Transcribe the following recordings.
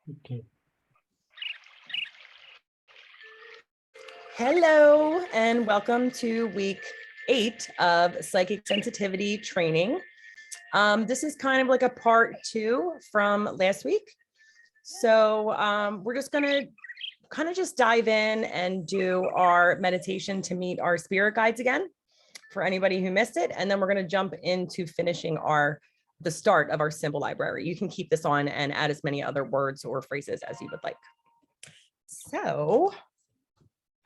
Okay. Hello, and welcome to week 8 of psychic sensitivity training. This is kind of like a part 2 from last week. So we're just going to kind of just dive in and do our meditation to meet our spirit guides again for anybody who missed it. And then we're going to jump into finishing the start of our symbol library. You can keep this on and add as many other words or phrases as you would like. So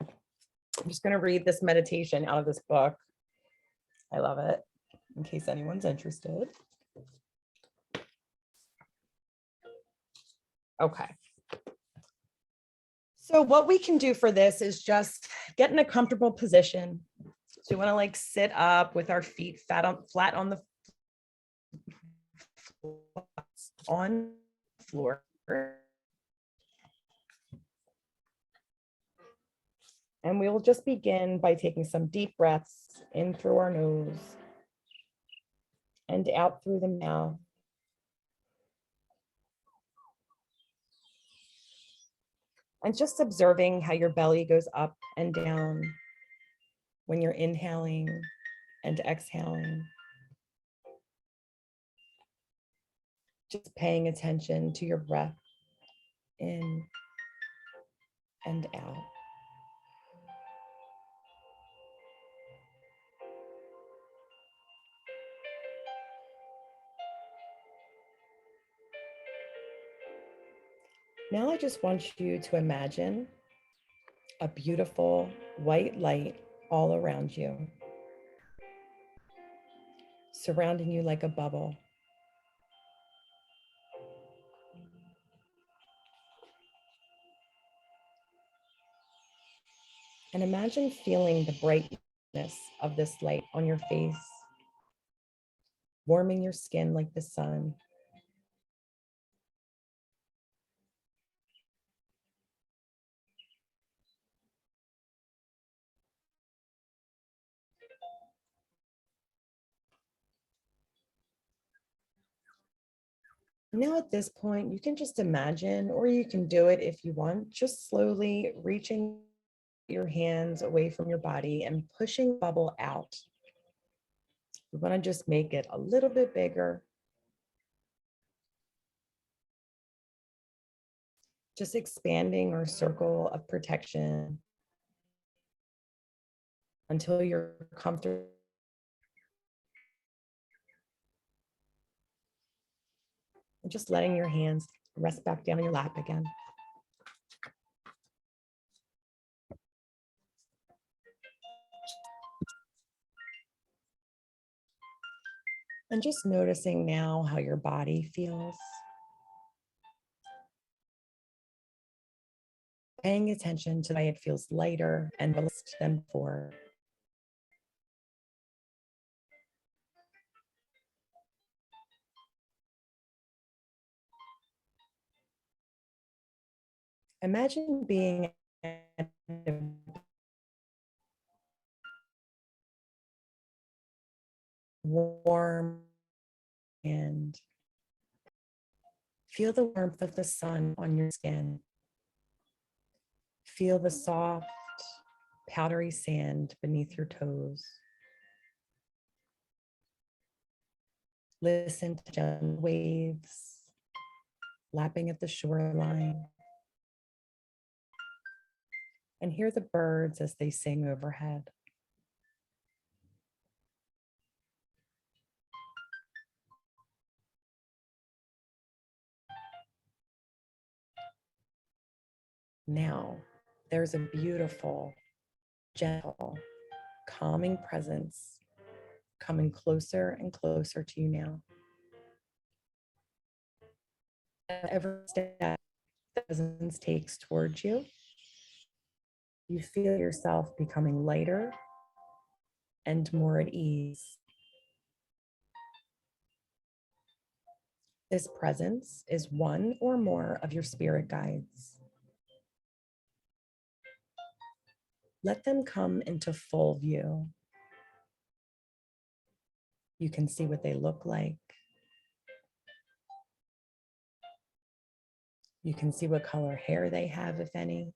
I'm just going to read this meditation out of this book. I love it, in case anyone's interested. Okay. So what we can do for this is just get in a comfortable position. So we want to like sit up with our feet flat on the floor. And we will just begin by taking some deep breaths in through our nose and out through the mouth. And just observing how your belly goes up and down when you're inhaling and exhaling. Just paying attention to your breath in and out. Now I just want you to imagine a beautiful white light all around you, surrounding you like a bubble. And imagine feeling the brightness of this light on your face, warming your skin like the sun. Now at this point, you can just imagine, or you can do it if you want, just slowly reaching your hands away from your body and pushing the bubble out. We want to just make it a little bit bigger. Just expanding our circle of protection until you're comfortable. And just letting your hands rest back down in your lap again. And just noticing now how your body feels. Paying attention to the way it feels lighter and released than before. Imagine being warm and feel the warmth of the sun on your skin. Feel the soft, powdery sand beneath your toes. Listen to gentle waves lapping at the shoreline. And hear the birds as they sing overhead. Now, there's a beautiful, gentle, calming presence coming closer and closer to you now. Every step the presence takes towards you, you feel yourself becoming lighter and more at ease. This presence is one or more of your spirit guides. Let them come into full view. You can see what they look like. You can see what color hair they have, if any.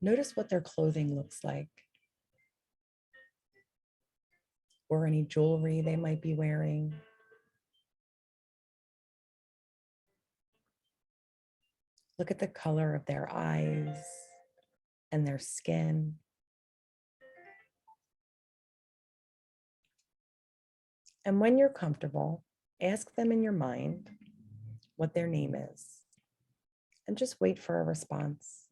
Notice what their clothing looks like, or any jewelry they might be wearing. Look at the color of their eyes and their skin. And when you're comfortable, ask them in your mind what their name is, and just wait for a response.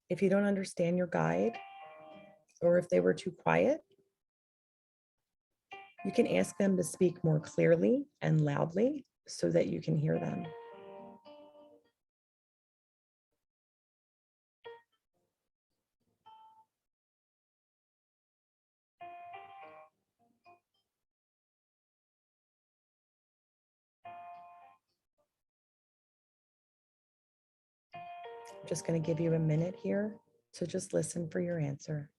If you don't understand your guide, or if they were too quiet, you can ask them to speak more clearly and loudly so that you can hear them. I'm just going to give you a minute here to just listen for your answer.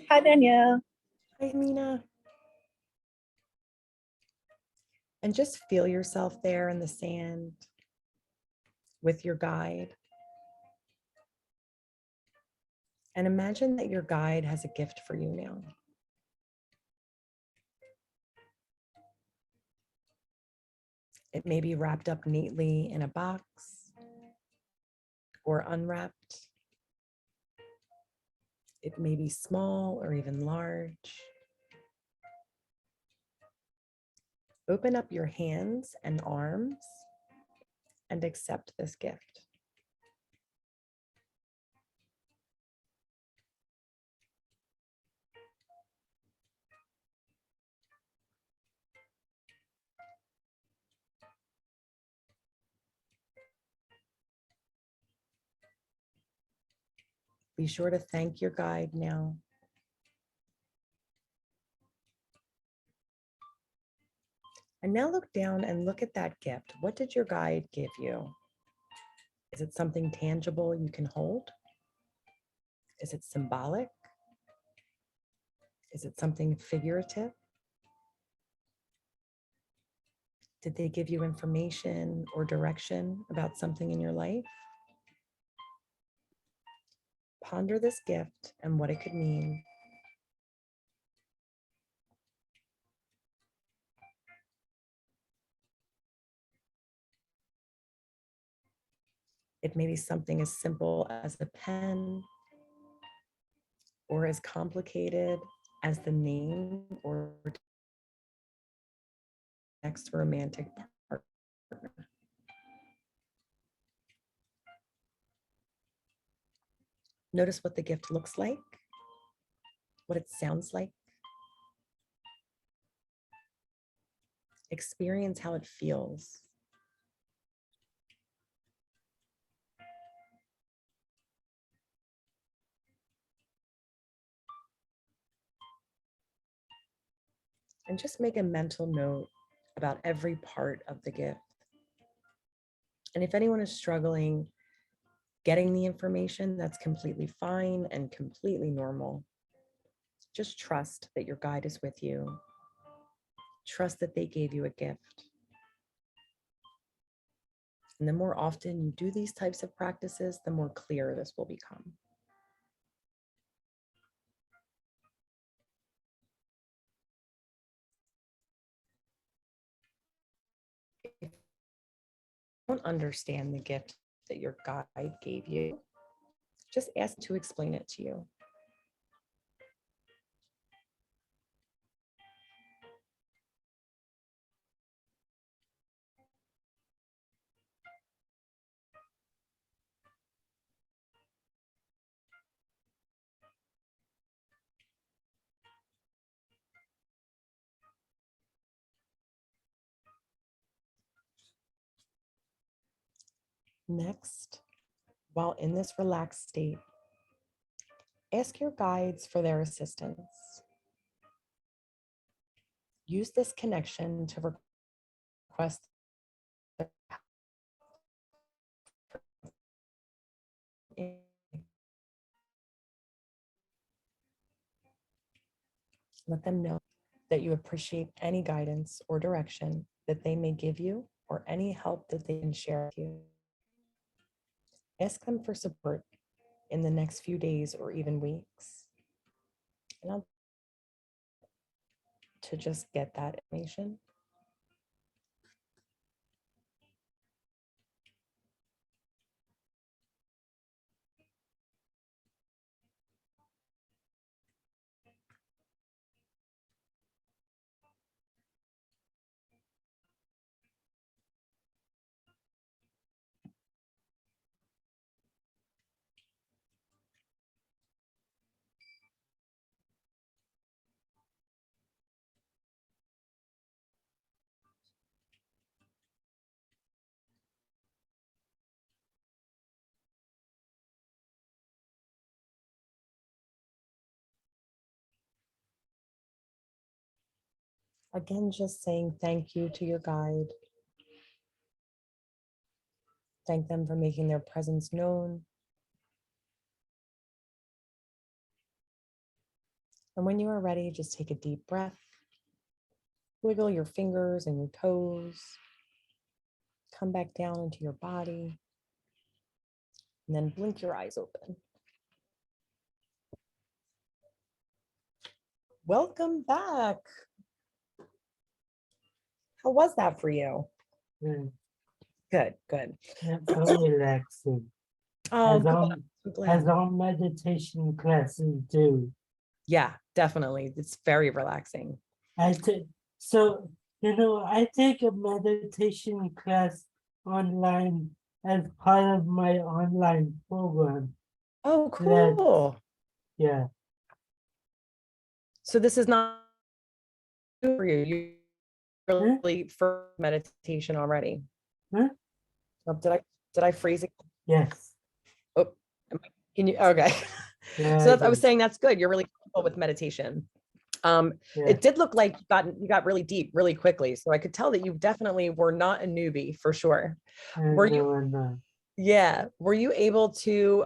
Hi, Danielle. Hi, Mina. And just feel yourself there in the sand with your guide. And imagine that your guide has a gift for you now. It may be wrapped up neatly in a box or unwrapped. It may be small or even large. Open up your hands and arms and accept this gift. Be sure to thank your guide now. And now look down and look at that gift. What did your guide give you? Is it something tangible you can hold? Is it symbolic? Is it something figurative? Did they give you information or direction about something in your life? Ponder this gift and what it could mean. It may be something as simple as a pen or as complicated as the name or next romantic partner. Notice what the gift looks like, what it sounds like. Experience how it feels. And just make a mental note about every part of the gift. And if anyone is struggling getting the information, that's completely fine and completely normal. Just trust that your guide is with you. Trust that they gave you a gift. And the more often you do these types of practices, the more clear this will become. don't understand the gift that your guide gave you, just ask to explain it to you. Next, while in this relaxed state, ask your guides for their assistance. Use this connection to request their help. Let them know that you appreciate any guidance or direction that they may give you or any help that they can share with you. Ask them for support in the next few days or even weeks. And I'll to just get that information. Again, just saying thank you to your guide. Thank them for making their presence known. And when you are ready, just take a deep breath. Wiggle your fingers and your toes. Come back down into your body. And then blink your eyes open. Welcome back. How was that for you? Good, good. So relaxing. Oh, as good. all, I'm glad. as all meditation classes do. Yeah, definitely. It's very relaxing. So, I take a meditation class online as part of my online program. Oh, cool. Yeah. So this is not new for you. You really for meditation already. Huh? Oh, did I phrase it? Yes. Oh, can you? Okay. Yeah, So I was saying that's good. You're really comfortable with meditation. yeah. It did look like you got really deep really quickly. So I could tell that you definitely were not a newbie for sure. Were you? Yeah. Were you able to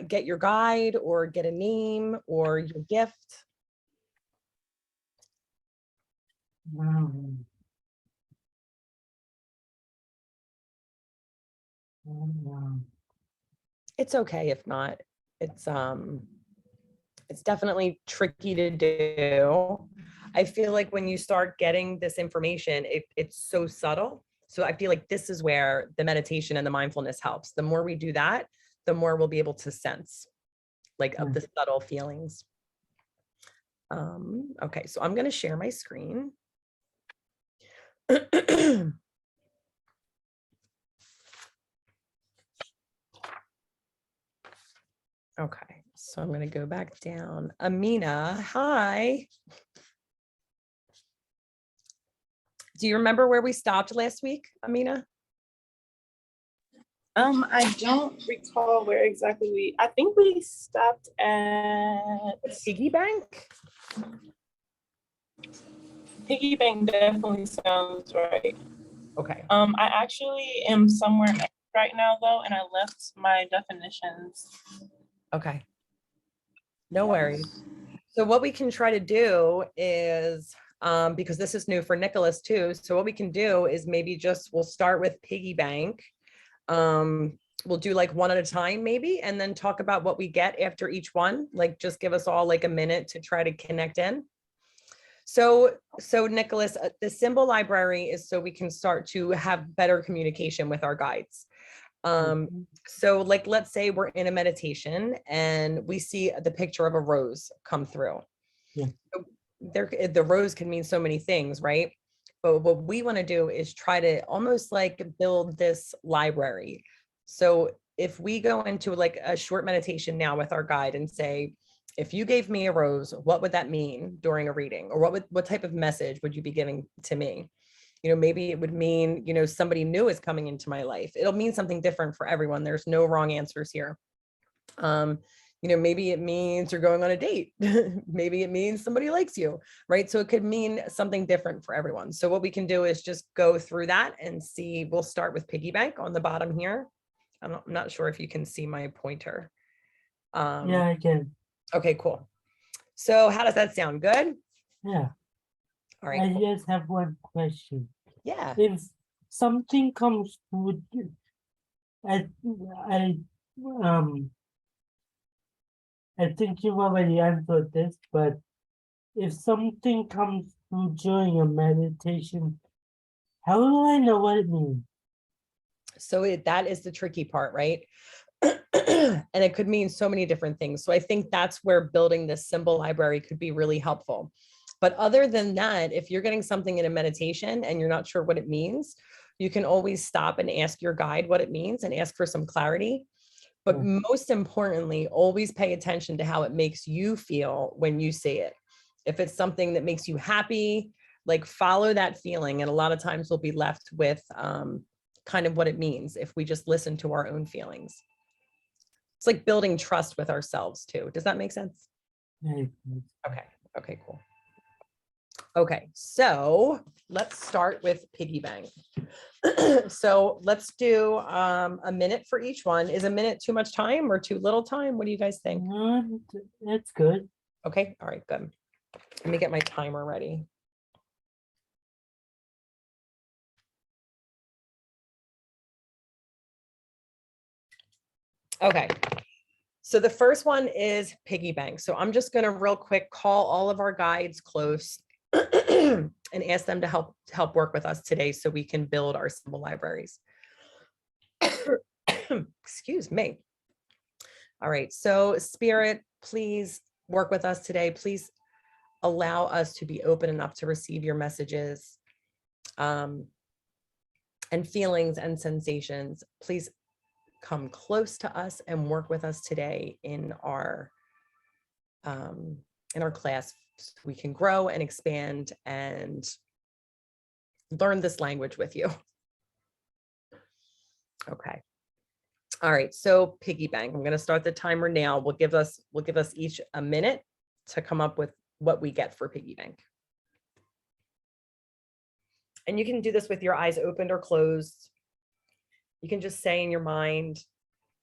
get your guide or get a name or your gift? It's okay if not. It's definitely tricky to do. I feel like when you start getting this information, it's so subtle. So I feel like this is where the meditation and the mindfulness helps. The more we do that, the more we'll be able to sense like of the subtle feelings. Okay, so I'm going to share my screen. Okay, so I'm going to go back down. Amina, hi. Do you remember where we stopped last week, Amina? I don't recall where exactly I think we stopped at Piggy bank? Piggy bank definitely sounds right. Okay. I actually am somewhere right now though, and I left my definitions. Okay. No worries. So what we can try to do is, because this is new for Nicholas too. So what we can do is maybe we'll start with piggy bank. We'll do like one at a time maybe, and then talk about what we get after each one. Like just give us all like a minute to try to connect in. So Nicholas, the symbol library is so we can start to have better communication with our guides. So like, let's say we're in a meditation and we see the picture of a rose come through. Yeah. The rose can mean so many things, right? But what we want to do is try to almost like build this library. So if we go into like a short meditation now with our guide and say, if you gave me a rose, what would that mean during a reading? Or what type of message would you be giving to me? You know, maybe it would mean, you know, somebody new is coming into my life. It'll mean something different for everyone. There's no wrong answers here. You know, maybe it means you're going on a date. Maybe it means somebody likes you, right? So it could mean something different for everyone. So what we can do is just go through that and see. We'll start with piggy bank on the bottom here. I'm not sure if you can see my pointer. Yeah, I can. Okay, cool. So how does that sound? Good? Yeah. All right. I Cool. just have one question. Yeah. If something comes with, I, I, um, I think you've already answered this, but if something comes through during a meditation, how do I know what it means? So that is the tricky part, right? And it could mean so many different things. So I think that's where building this symbol library could be really helpful. But other than that, if you're getting something in a meditation and you're not sure what it means, you can always stop and ask your guide what it means and ask for some clarity. But most importantly, always pay attention to how it makes you feel when you say it. If it's something that makes you happy, like follow that feeling. And a lot of times we'll be left with kind of what it means if we just listen to our own feelings. It's like building trust with ourselves too. Does that make sense? Right. Okay. Okay, cool. Okay, so let's start with piggy bank. So let's do a minute for each one. Is a minute too much time or too little time? What do you guys think? No, that's good. Okay, all right, good. Let me get my timer ready. Okay, so the first one is piggy bank. So I'm just gonna real quick call all of our guides close and ask them to help work with us today so we can build our symbol libraries. Excuse me. All right, so Spirit, please work with us today. Please allow us to be open enough to receive your messages and feelings and sensations. Please come close to us and work with us today in our class so we can grow and expand and learn this language with you. Okay. All right, so piggy bank. I'm going to start the timer now. We'll give us each a minute to come up with what we get for piggy bank. And you can do this with your eyes opened or closed. You can just say in your mind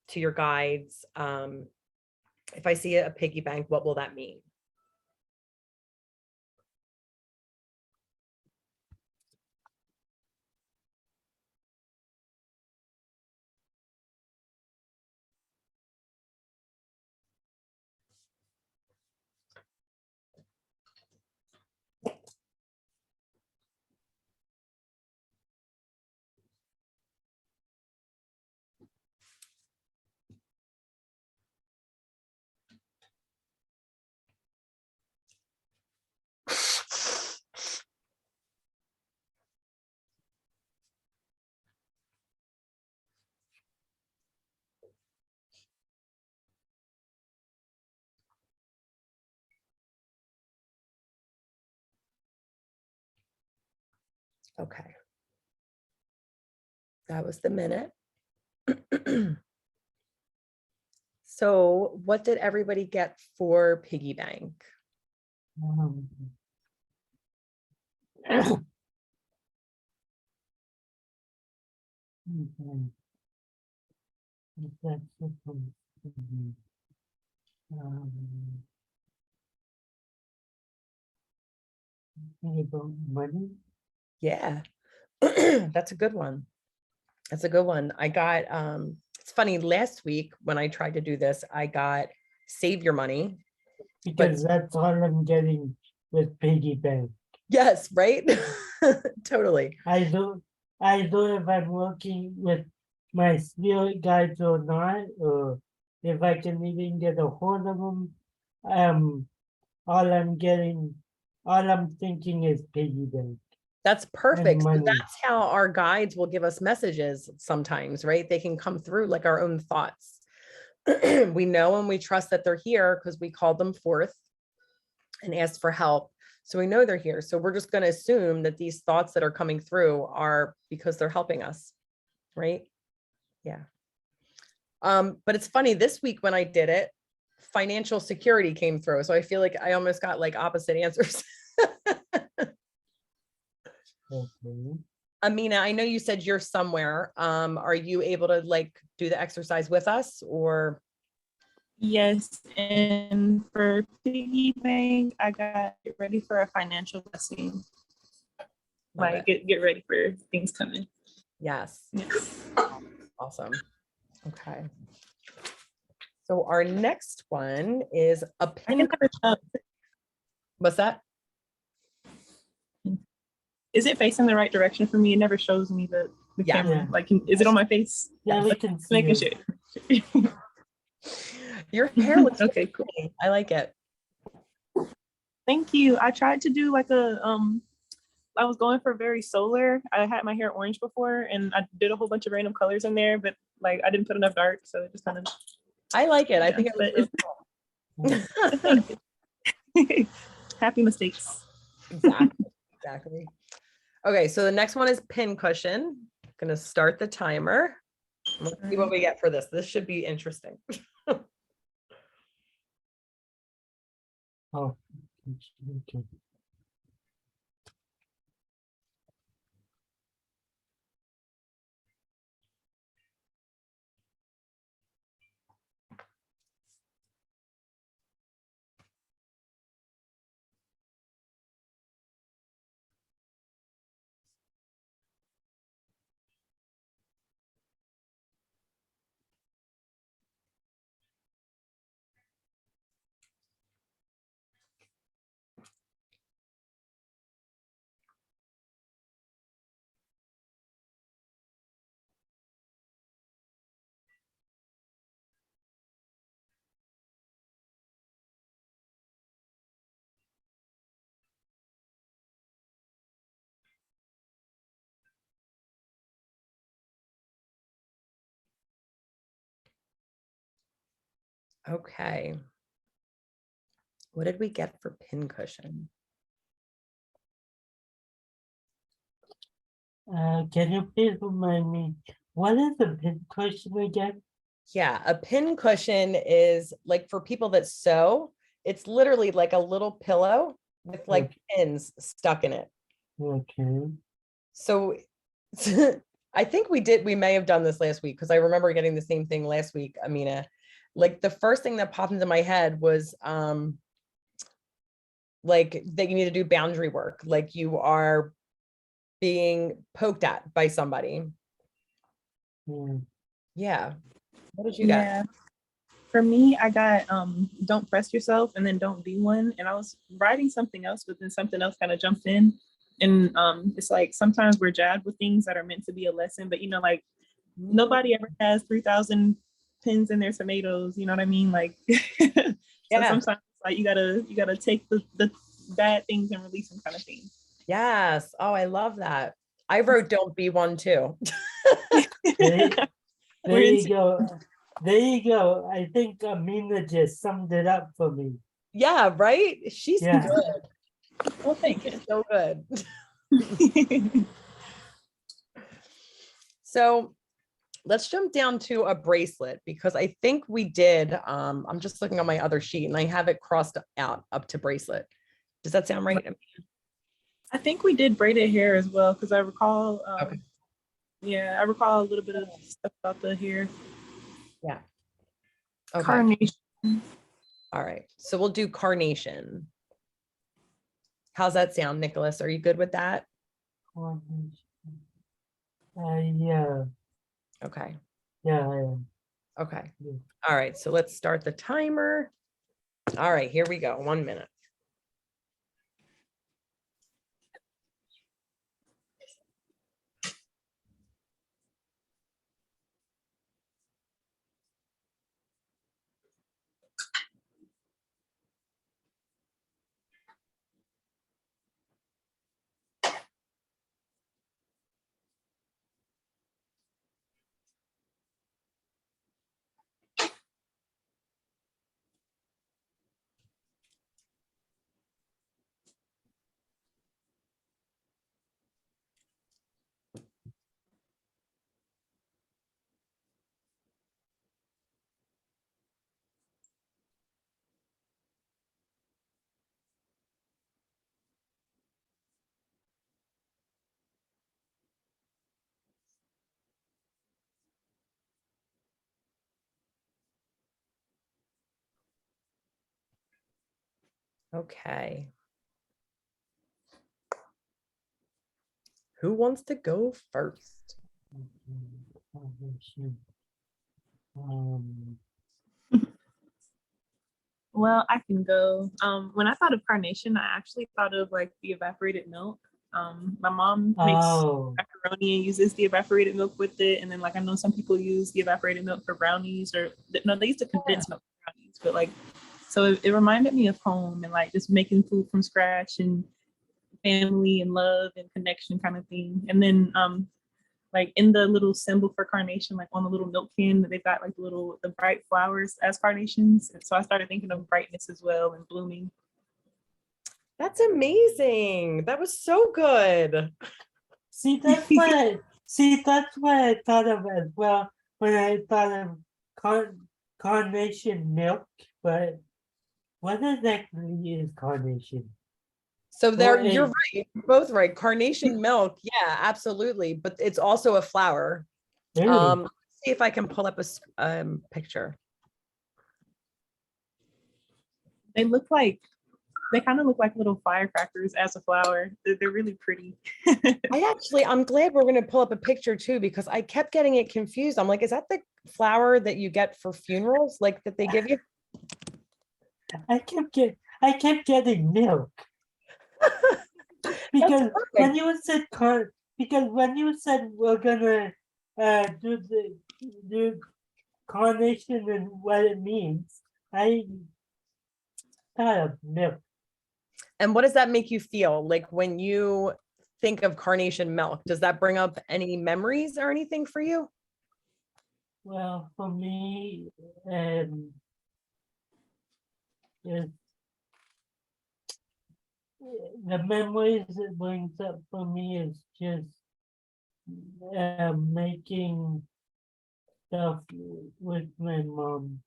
to your guides, if I see a piggy bank, what will that mean? Okay. That was the minute. So what did everybody get for piggy bank? Okay. That's supposed to be, about money. Yeah, that's a good one. That's a good one. I got, it's funny, last week when I tried to do this, I got save your money. Because that's all I'm getting with piggy bank. Yes, right? Totally. I don't if I'm working with my spirit guides or not, or if I can even get a hold of them. All I'm getting, all I'm thinking is piggy bank That's and perfect. So money. that's how our guides will give us messages sometimes, right? They can come through like our own thoughts. We know and we trust that they're here because we called them forth and asked for help. So we know they're here. So we're just going to assume that these thoughts that are coming through are because they're helping us, right? Yeah. But it's funny, this week when I did it, financial security came through. So I feel like I almost got like opposite answers. Okay. Amina, I know you said you're somewhere. Are you able to like do the exercise with us or? Yes, and for piggy bank, I got get ready for a financial blessing. Love Like it. get ready for things coming. Yes. Yes. Awesome. Okay. So our next one is a I pin. can never tell. What's that? Is it facing the right direction for me? It never shows me the Yeah. camera. Like, is it on my face? Yeah, we Yes. can see Making it. sure. Your hair looks Okay, cool. pretty. I like it. Thank you. I tried to do like I was going for very solar. I had my hair orange before and I did a whole bunch of random colors in there, but like I didn't put enough dark, so it just kind of I like it. I yeah, think it but looks really cool. thank you. Happy mistakes. Exactly. Exactly. Okay, so the next one is pin cushion. I'm gonna start the timer. Let's see what we get for this. This should be interesting. Oh, okay. Okay. What did we get for pin cushion? Can you please remind me, what is the pin question again? Yeah, a pin cushion is like for people that sew, it's literally like a little pillow with like pins stuck in it. Okay. So I think we may have done this last week because I remember getting the same thing last week, Amina. Like the first thing that popped into my head was like that you need to do boundary work, like you are being poked at by somebody. Hmm. Yeah. What did you get? Yeah. For me, I got don't press yourself and then don't be one. And I was writing something else, but then something else kind of jumped in. And it's like sometimes we're jabbed with things that are meant to be a lesson, but like nobody ever has 3,000 pins in their tomatoes, you know what I mean? Like so Yeah. sometimes like you gotta take the bad things and release them kind of thing. Yes. Oh, I love that. I wrote don't be one too. There, there We're you go. There you go. I think Amina just summed it up for me. Yeah, right? She's Yeah. good. well, thank She's so good. you. So let's jump down to a bracelet because I think we did. I'm just looking on my other sheet and I have it crossed out up to bracelet. Does that sound right? I think we did braided hair as well because I recall Okay. yeah, I recall a little bit of stuff about the hair. Yeah. Okay. Carnation. All right. So we'll do carnation. How's that sound, Nicholas? Are you good with that? Yeah. Okay. Yeah, I am. Okay. Yeah. All right. So let's start the timer. All right, here we go. 1 minute. Okay. Who wants to go first? Um, Well, I can go. When I thought of carnation, I actually thought of like the evaporated milk. My mom makes oh, macaroni and uses the evaporated milk with it, and then like I know some people use the evaporated milk for brownies, or no, they used to condense milk for brownies, but like, so it reminded me of home and like just making food from scratch and family and love and connection kind of thing. And then like in the little symbol for carnation, like on the little milk can, they've got like the bright flowers as carnations. And so I started thinking of brightness as well and blooming. That's amazing. That was so good. see, that's what I thought of as well when I thought of carnation milk, but what exactly is carnation? So Well, you're right. You're both right. Carnation milk. Yeah, absolutely. But it's also a flower. really? Let's see if I can pull up a picture. They look like they kind of look like little firecrackers as a flower. They're really pretty. I'm glad we're going to pull up a picture too, because I kept getting it confused. I'm like, is that the flower that you get for funerals? Like that they give you? I kept getting milk because when perfect. you said because when you said we're gonna do carnation and what it means, I thought of milk. And what does that make you feel? Like when you think of carnation milk, does that bring up any memories or anything for you? Well, for me, is the memories it brings up for me is just making stuff with my mom.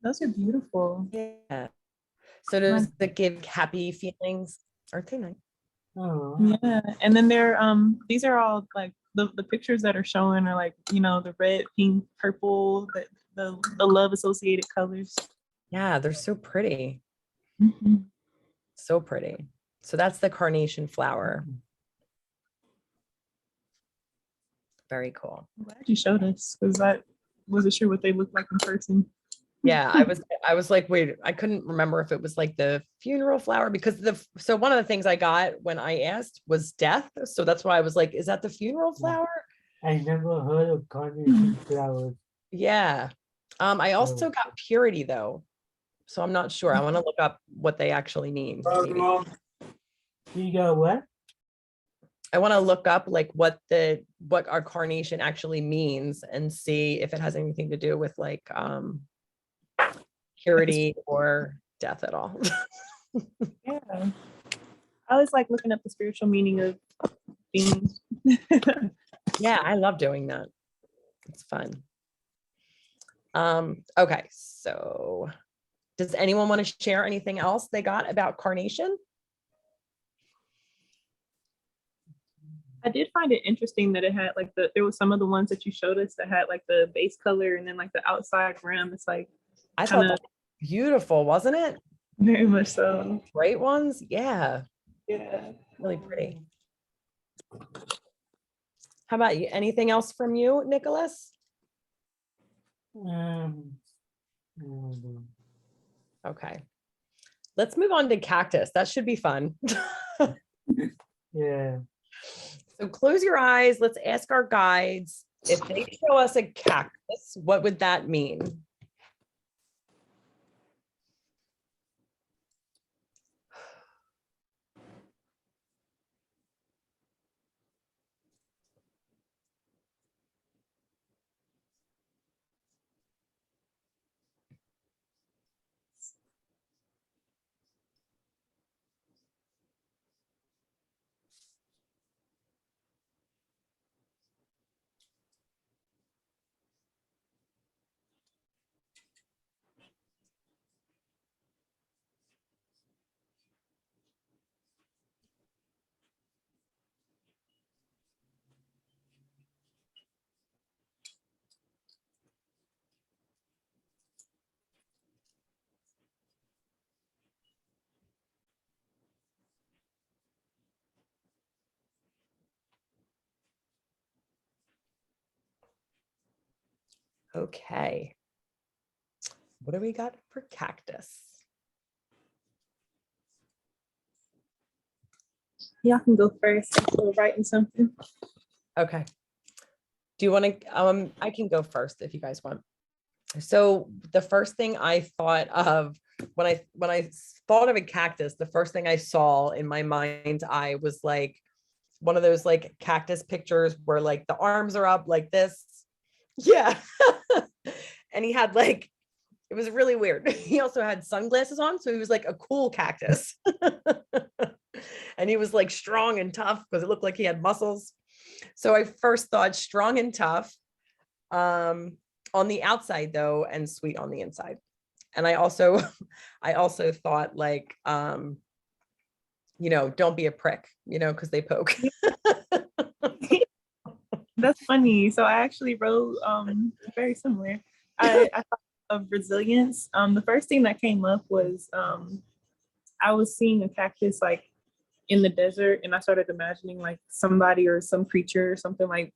Those are beautiful. Yeah. So does that give happy feelings? Aren't they nice? Oh, Yeah, and then these are all like the pictures that are showing are like, you know, the red, pink, purple, the love associated colors. Yeah, they're so pretty. Mhm. So pretty. So that's the carnation flower. Very cool. I'm glad you showed us because I wasn't sure what they look like in person. Yeah, I was like, wait, I couldn't remember if it was like the funeral flower because so one of the things I got when I asked was death. So that's why I was like, is that the funeral flower? I never heard of carnation flowers. Yeah. I also got purity though. So I'm not sure. I want to look up what they actually mean. Maybe. You got what? I want to look up like what our carnation actually means and see if it has anything to do with like purity or death at all. Yeah, I always like looking up the spiritual meaning of things. Yeah, I love doing that. It's fun. Okay, so does anyone want to share anything else they got about carnation? I did find it interesting that it had like there was some of the ones that you showed us that had like the base color and then like the outside rim. It's like I thought that was beautiful, wasn't it? very much so. Great ones. Yeah, Yeah. really pretty. How about you? Anything else from you, Nicholas? Um, Okay. Let's move on to cactus. That should be fun. yeah. So close your eyes. Let's ask our guides. If they show us a cactus, what would that mean? Okay. What do we got for cactus? Y'all can go first. I'm still writing something. Okay. Do you want to, I can go first if you guys want. So the first thing I thought of when I thought of a cactus, the first thing I saw in my mind's eye was like one of those like cactus pictures where like the arms are up like this. Yeah. And he had like, it was really weird. He also had sunglasses on, so he was like a cool cactus. And he was like strong and tough because it looked like he had muscles. So I first thought strong and tough on the outside though, and sweet on the inside. And I also thought like, you know, don't be a prick, you know, because they poke. That's funny. So I actually wrote very similar. I thought of resilience. The first thing that came up was I was seeing a cactus like in the desert, and I started imagining like somebody or some creature or something like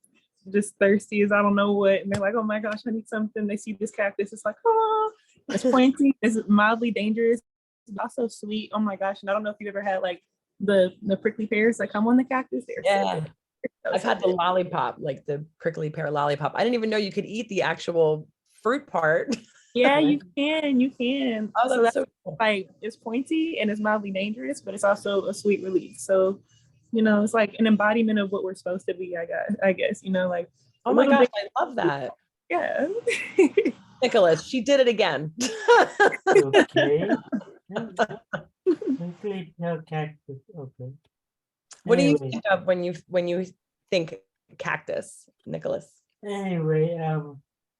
just thirsty as I don't know what, and they're like, oh my gosh, I need something. They see this cactus, it's like, oh, it's pointy, it's mildly dangerous, but also sweet. Oh my gosh. And I don't know if you ever had like the prickly pears that come on the cactus. They're Yeah. so I've had the lollipop, like the prickly pear lollipop. I didn't even know you could eat the actual fruit part. Yeah, you can. Oh, So that's that's so cool. like, it's pointy and it's mildly dangerous, but it's also a sweet relief. So, you know, it's like an embodiment of what we're supposed to be, I guess, you know, like Oh a my little gosh, bit. I love that. Yeah. Nicholas, she did it again. Okay. Prickly pear cactus. Okay. What do you Anyway. think of when you think cactus, Nicholas? Anyway,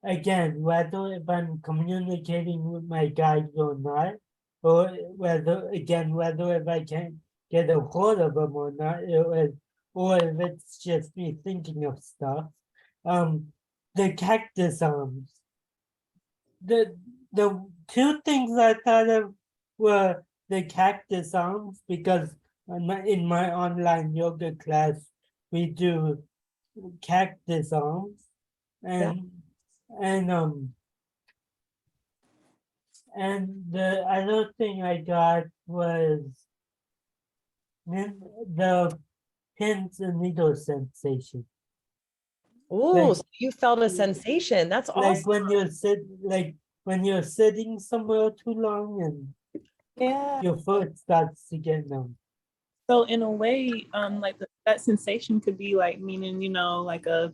again, whether if I'm communicating with my guides or not, or whether if I can get a hold of them or not, or if it's just me thinking of stuff. The cactus arms. The two things I thought of were the cactus arms, because in my online yoga class we do cactus arms, Yeah. and and the other thing I got was the pins and needle sensation. Oh, Like so you felt a sensation. That's like awesome. when you're sitting somewhere too long and Yeah. your foot starts to get numb. So in a way, like that sensation could be like meaning, you know, like a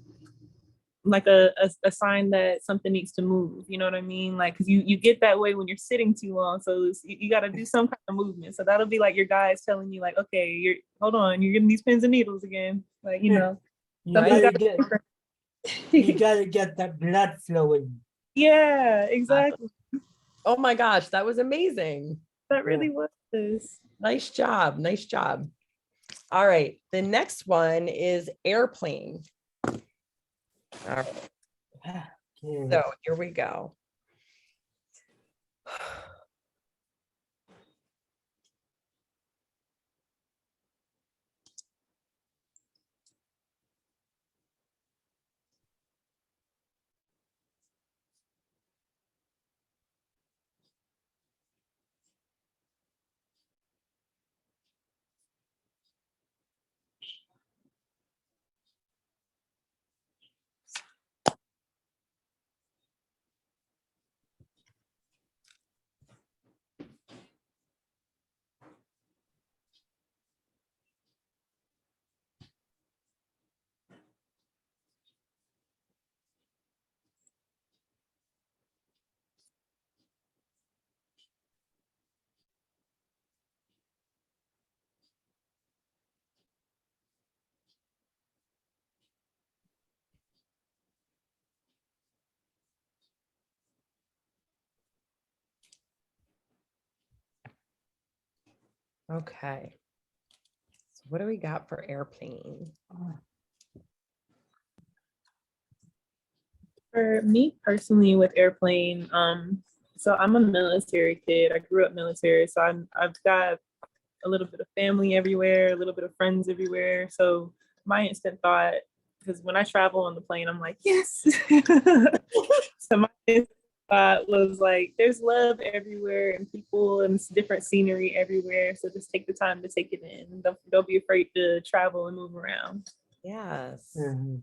sign that something needs to move. You know what I mean? Like, cause you get that way when you're sitting too long. So you got to do some kind of movement. So that'll be like your guides telling you like, okay, hold on, you're getting these pins and needles again. Like, you know, You something's gotta got you gotta get that blood flowing. Yeah, exactly. Oh my gosh, that was amazing. That really was. Nice job. Nice job. All right. The next one is airplane. All right. Okay. So here we go. Okay. So what do we got for airplane? For me personally with airplane, so I'm a military kid. I grew up military, so I've got a little bit of family everywhere, a little bit of friends everywhere. So my instant thought, because when I travel on the plane, I'm like, yes. So my thought was like, there's love everywhere and people and different scenery everywhere. So just take the time to take it in. Don't be afraid to travel and move around. Yes. Mhm.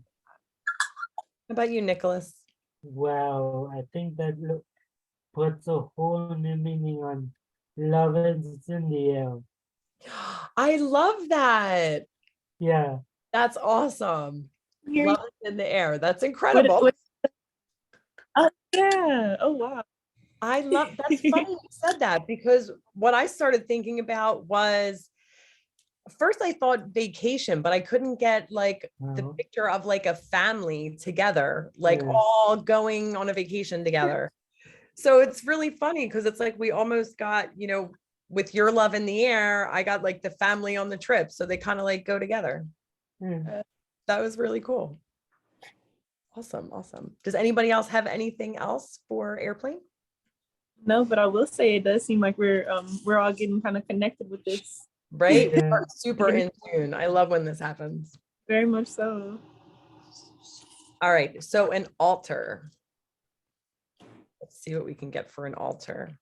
How about you, Nicholas? Wow, I think that puts a whole new meaning on love is in the air. I love that. Yeah. That's awesome. Here, Love is in the air. That's what, incredible. what, oh, yeah. Oh, wow. I love that's funny you said that because what I started thinking about was first I thought vacation, but I couldn't get like the No. picture of like a family together, like Yeah. all going on a vacation together. So it's really funny because it's like we almost got, you know, with your love in the air, I got like the family on the trip. So they kind of like go together. Yeah. That was really cool. Awesome. Awesome. Does anybody else have anything else for airplane? No, but I will say it does seem like we're all getting kind of connected with this. Right? We Yeah. are super in tune. I love when this happens. Very much so. All right. So an altar. Let's see what we can get for an altar.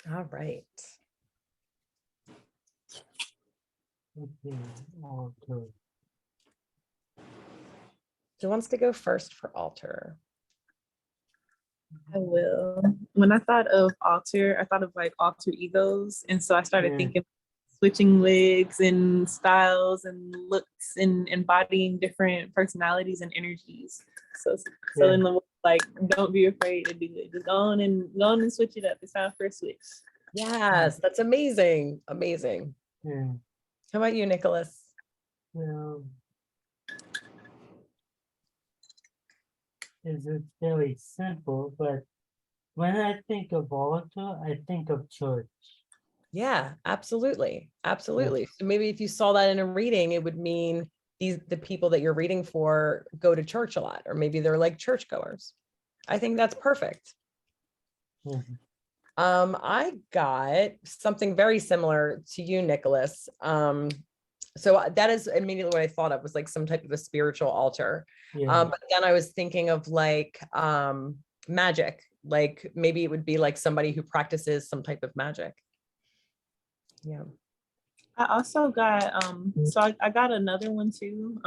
All right. Okay. Okay. Who wants to go first for altar? I will. When I thought of alter, I thought of like alter egos. And so I started Yeah. thinking switching legs and styles and looks and embodying different personalities and energies. So Yeah. in the like, don't be afraid to do it. Just go on and switch it up. It's time for a switch. Yes, that's amazing. Amazing. Yeah. How about you, Nicholas? Well, it's very simple, but when I think of altar, I think of church. Yeah, absolutely. Yeah. Absolutely. So maybe if you saw that in a reading, it would mean the people that you're reading for go to church a lot, or maybe they're like churchgoers. I think that's perfect. Mhm. I got something very similar to you, Nicholas. So that is immediately what I thought of was like some type of a spiritual altar. Yeah. But then I was thinking of like magic, like maybe it would be like somebody who practices some type of magic. Yeah. I also got so I got another one too.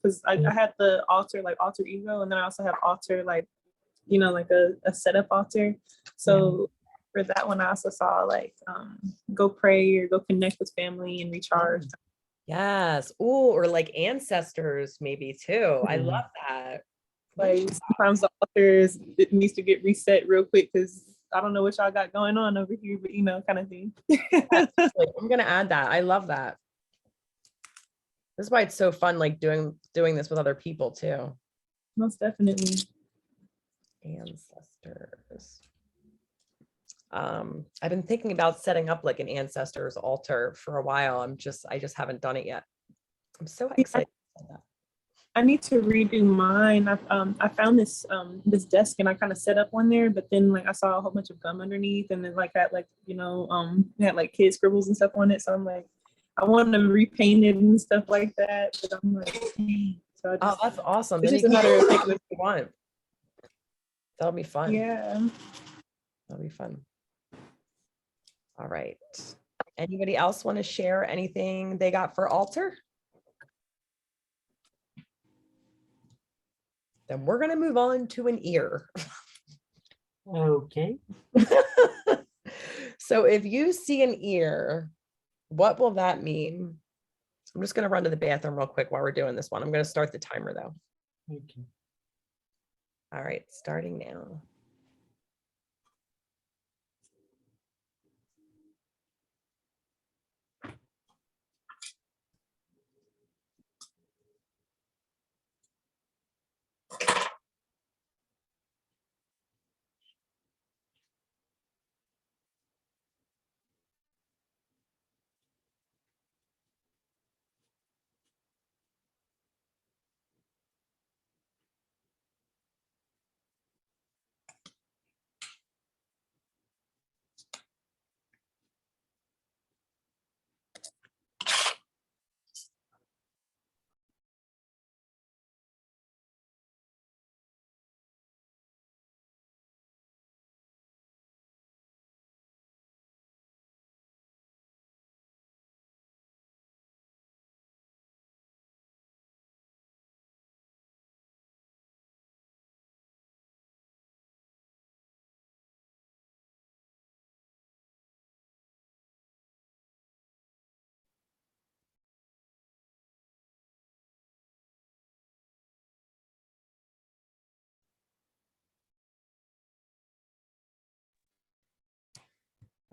Because I had the alter like alter ego, and then I also have alter like, you know, like a setup altar. So for that one I also saw like go pray or go connect with family and recharge. Yes. Oh, or like ancestors maybe too. I Mhm. love that. Like sometimes the altars it needs to get reset real quick because I don't know what y'all got going on over here, but you know, kind of thing. I'm gonna add that. I love that. This is why it's so fun, like doing this with other people too. Most definitely. Ancestors. I've been thinking about setting up like an ancestors altar for a while. I just haven't done it yet. I'm so excited about that. I need to redo mine. I found this desk and I kind of set up one there, but then like I saw a whole bunch of gum underneath and then like had like, you know, it had like kid scribbles and stuff on it. So I'm like, I want to repaint it and stuff like that. But I'm like, dang. So Oh, that's awesome. it's Then you just a can matter of pick taking what you want. That'll be fun. yeah. That'll be fun. All right. Anybody else want to share anything they got for altar? Then we're going to move on to an ear. Okay. So if you see an ear, what will that mean? I'm just going to run to the bathroom real quick while we're doing this one. I'm going to start the timer though. Okay. All right, starting now.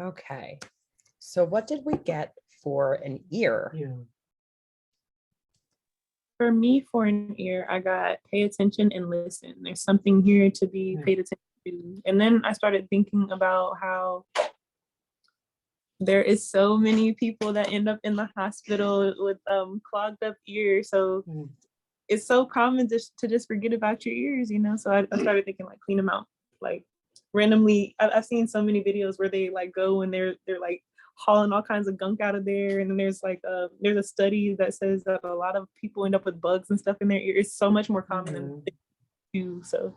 Okay, so what did we get for an ear? Yeah. For me, for an ear, I got pay attention and listen. There's something here to be paid attention to. And then I started thinking about how there is so many people that end up in the hospital with clogged up ears. So it's so common to just forget about your ears, you know? So I started thinking like clean them out. Like randomly, I've seen so many videos where they like go and they're like hauling all kinds of gunk out of there. And then there's like there's a study that says that a lot of people end up with bugs and stuff in their ear. It's so much more common than you. So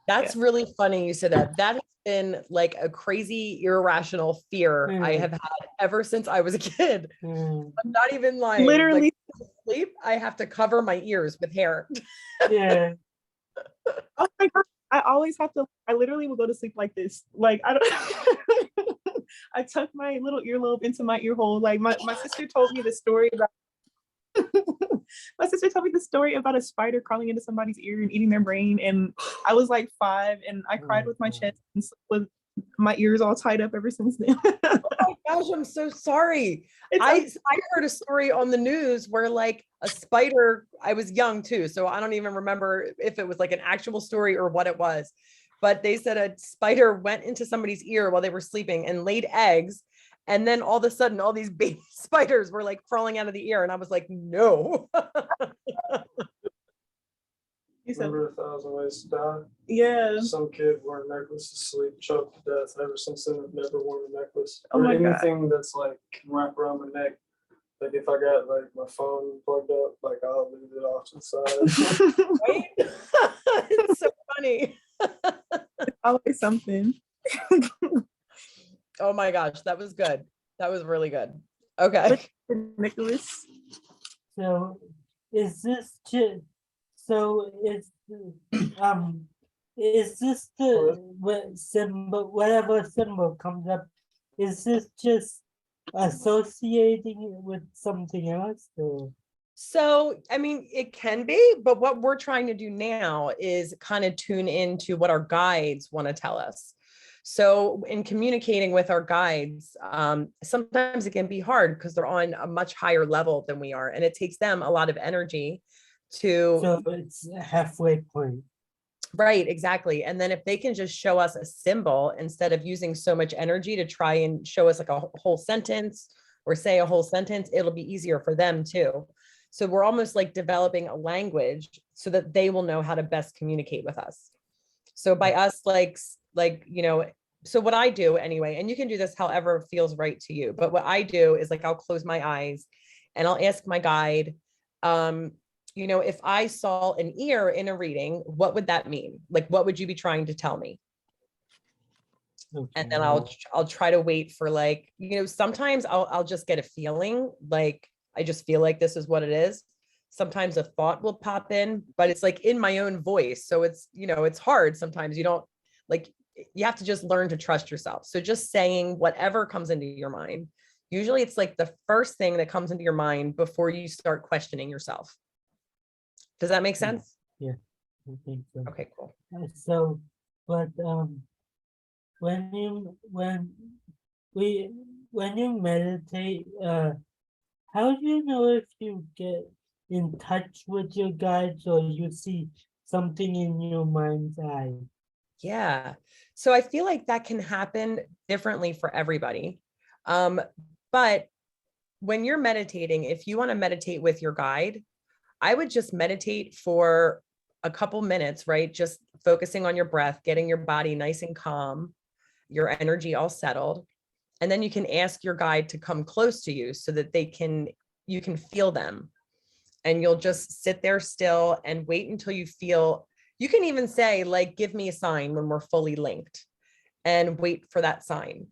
That's really funny you said that. That has been like a crazy, irrational fear I have had ever since I was a kid. I'm not even lying. Literally, like, sleep, I have to cover my ears with hair. Yeah. Oh my God. I always have to, I literally will go to sleep like this. Like, I don't, I tuck my little earlobe into my ear hole. Like my sister told me the story about, my sister told me the story about a spider crawling into somebody's ear and eating their brain. And I was like 5 and I cried with my chest and slept with my ears all tied up ever since then. Oh my gosh, I'm so sorry. I heard a story on the news where like a spider, I was young too, so I don't even remember if it was like an actual story or what it was, but they said a spider went into somebody's ear while they were sleeping and laid eggs. And then all of a sudden, all these baby spiders were like crawling out of the ear. And I was like, no. Remember 1,000 Ways to Die? Yeah. Some kid wore a necklace to sleep, choked to death. Ever since then, I've never worn a necklace. Oh or my God. anything that's like can wrap around my neck. Like if I got like my phone plugged up, like I'll leave it off to the side. Right? It's so funny. Always something. Oh my gosh, that was good. That was really good. Okay. Nicholas. So is this just is this the what symbol, whatever symbol comes up, is this just associating it with something else or? So, I mean, it can be, but what we're trying to do now is kind of tune into what our guides want to tell us. So in communicating with our guides, sometimes it can be hard because they're on a much higher level than we are. And it takes them a lot of energy to. So it's a halfway point. Right, exactly. And then if they can just show us a symbol instead of using so much energy to try and show us like a whole sentence or say a whole sentence, it'll be easier for them too. So we're almost like developing a language so that they will know how to best communicate with us. So by us, you know, so what I do anyway, and you can do this however feels right to you, but what I do is like, I'll close my eyes and I'll ask my guide, you know, if I saw an ear in a reading, what would that mean? Like, what would you be trying to tell me? And then I'll try to wait for like, sometimes I'll just get a feeling, like I just feel like this is what it is. Sometimes a thought will pop in, but it's like in my own voice. So it's, it's hard. Sometimes you don't like, you have to just learn to trust yourself. So just saying whatever comes into your mind. Usually it's like the first thing that comes into your mind before you start questioning yourself. Does that make sense? Yeah, I think so. Okay, cool. So, but when you meditate, how do you know if you get in touch with your guides or you see something in your mind's eye? Yeah. So I feel like that can happen differently for everybody. But when you're meditating, if you want to meditate with your guide, I would just meditate for a couple minutes, right? Just focusing on your breath, getting your body nice and calm, your energy all settled. And then you can ask your guide to come close to you so that you can feel them. And you'll just sit there still and wait until you feel, you can even say like, give me a sign when we're fully linked, and wait for that sign.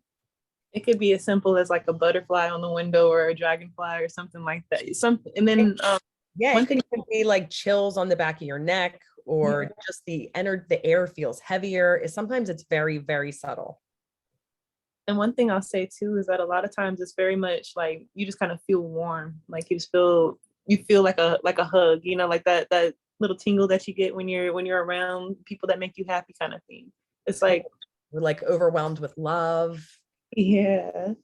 It could be as simple as like a butterfly on the window or a dragonfly or something like that. And then Yeah, one it thing could be like chills on the back of your neck, or just the air feels heavier. Sometimes it's very, very subtle. And one thing I'll say too is that a lot of times it's very much like you just kind of feel warm, like you feel like a hug, like that little tingle that you get when you're around people that make you happy, kind of thing. It's like We're like overwhelmed with love. Yeah,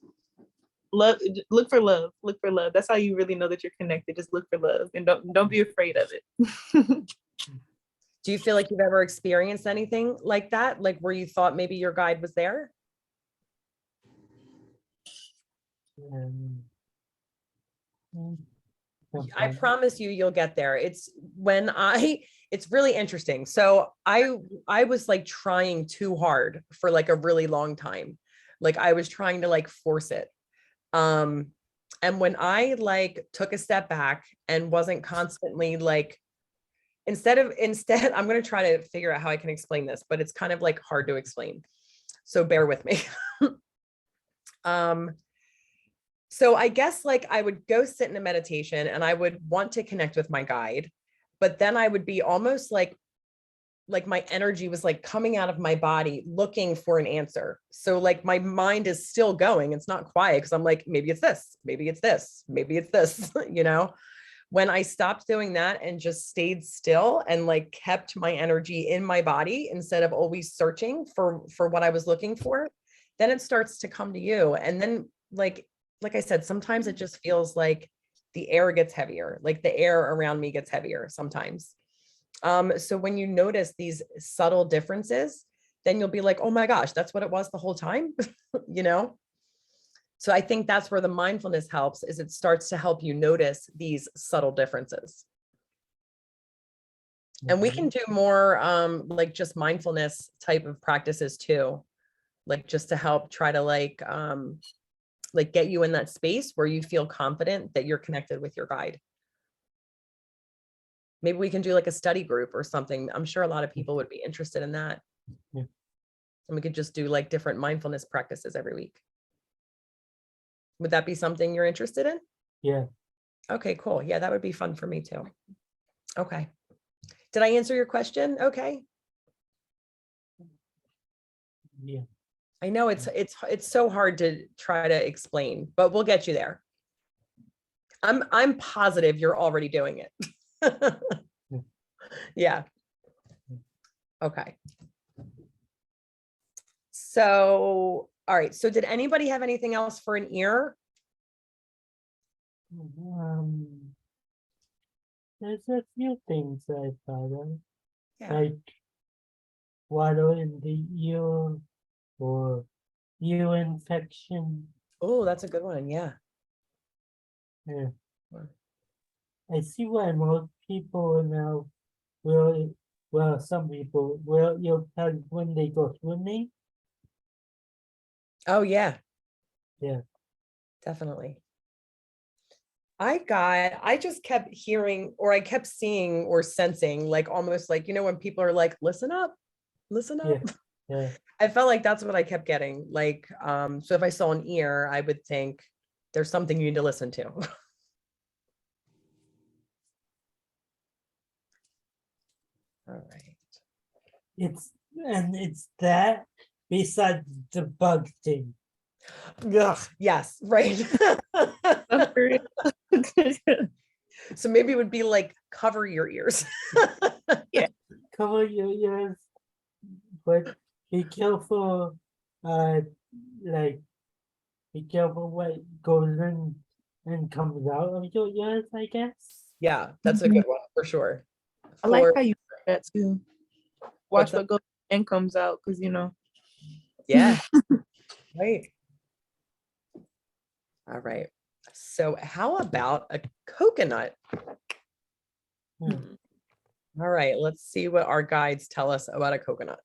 love. Look for love. Look for love. That's how you really know that you're connected. Just look for love, and don't be afraid of it. Do you feel like you've ever experienced anything like that, like where you thought maybe your guide was there? I promise you'll get there. It's really interesting. So I was like trying too hard for like a really long time. Like I was trying to like force it. And when I like took a step back and wasn't constantly like, instead, I'm going to try to figure out how I can explain this, but it's kind of like hard to explain. So bear with me. So I guess like I would go sit in a meditation and I would want to connect with my guide, but then I would be almost like my energy was like coming out of my body looking for an answer. So like my mind is still going. It's not quiet because I'm like, maybe it's this, maybe it's this, maybe it's this, When I stopped doing that and just stayed still and like kept my energy in my body instead of always searching for what I was looking for, then it starts to come to you. And then like I said, sometimes it just feels like the air gets heavier, like the air around me gets heavier sometimes. So when you notice these subtle differences, then you'll be like, oh my gosh, that's what it was the whole time, So I think that's where the mindfulness helps, is it starts to help you notice these subtle differences. And we can do more like just mindfulness type of practices too, like just to help try to like get you in that space where you feel confident that you're connected with your guide. Maybe we can do like a study group or something. I'm sure a lot of people would be interested in that. Yeah. And we could just do like different mindfulness practices every week. Would that be something you're interested in? Yeah. Okay, cool. Yeah, that would be fun for me too. Okay. Did I answer your question? Okay. Yeah. I know it's so hard to try to explain, but we'll get you there. I'm positive you're already doing it. Yeah. Okay. So, all right. So did anybody have anything else for an ear? There's a few things I thought of, Yeah. like water in the ear or ear infection. Oh, that's a good one. Yeah. Yeah. I see why most people now well, some people will you'll tell when they go swimming. Oh, yeah. Yeah. Definitely. I just kept hearing, or I kept seeing or sensing, like almost like, when people are like, listen up, listen up. Yeah. Yeah. I felt like that's what I kept getting. Like, so if I saw an ear, I would think there's something you need to listen to. All right. It's that besides the bug thing. Ugh, yes, right. So maybe it would be like cover your ears. Cover your ears, but be careful. Like be careful what goes in and comes out of your ears, I guess. Yeah, that's a good one for sure. I like For- how you said that too. What's Watch what goes and comes out, because yeah, right. All right. So how about a coconut? Hmm. All right, let's see what our guides tell us about a coconut.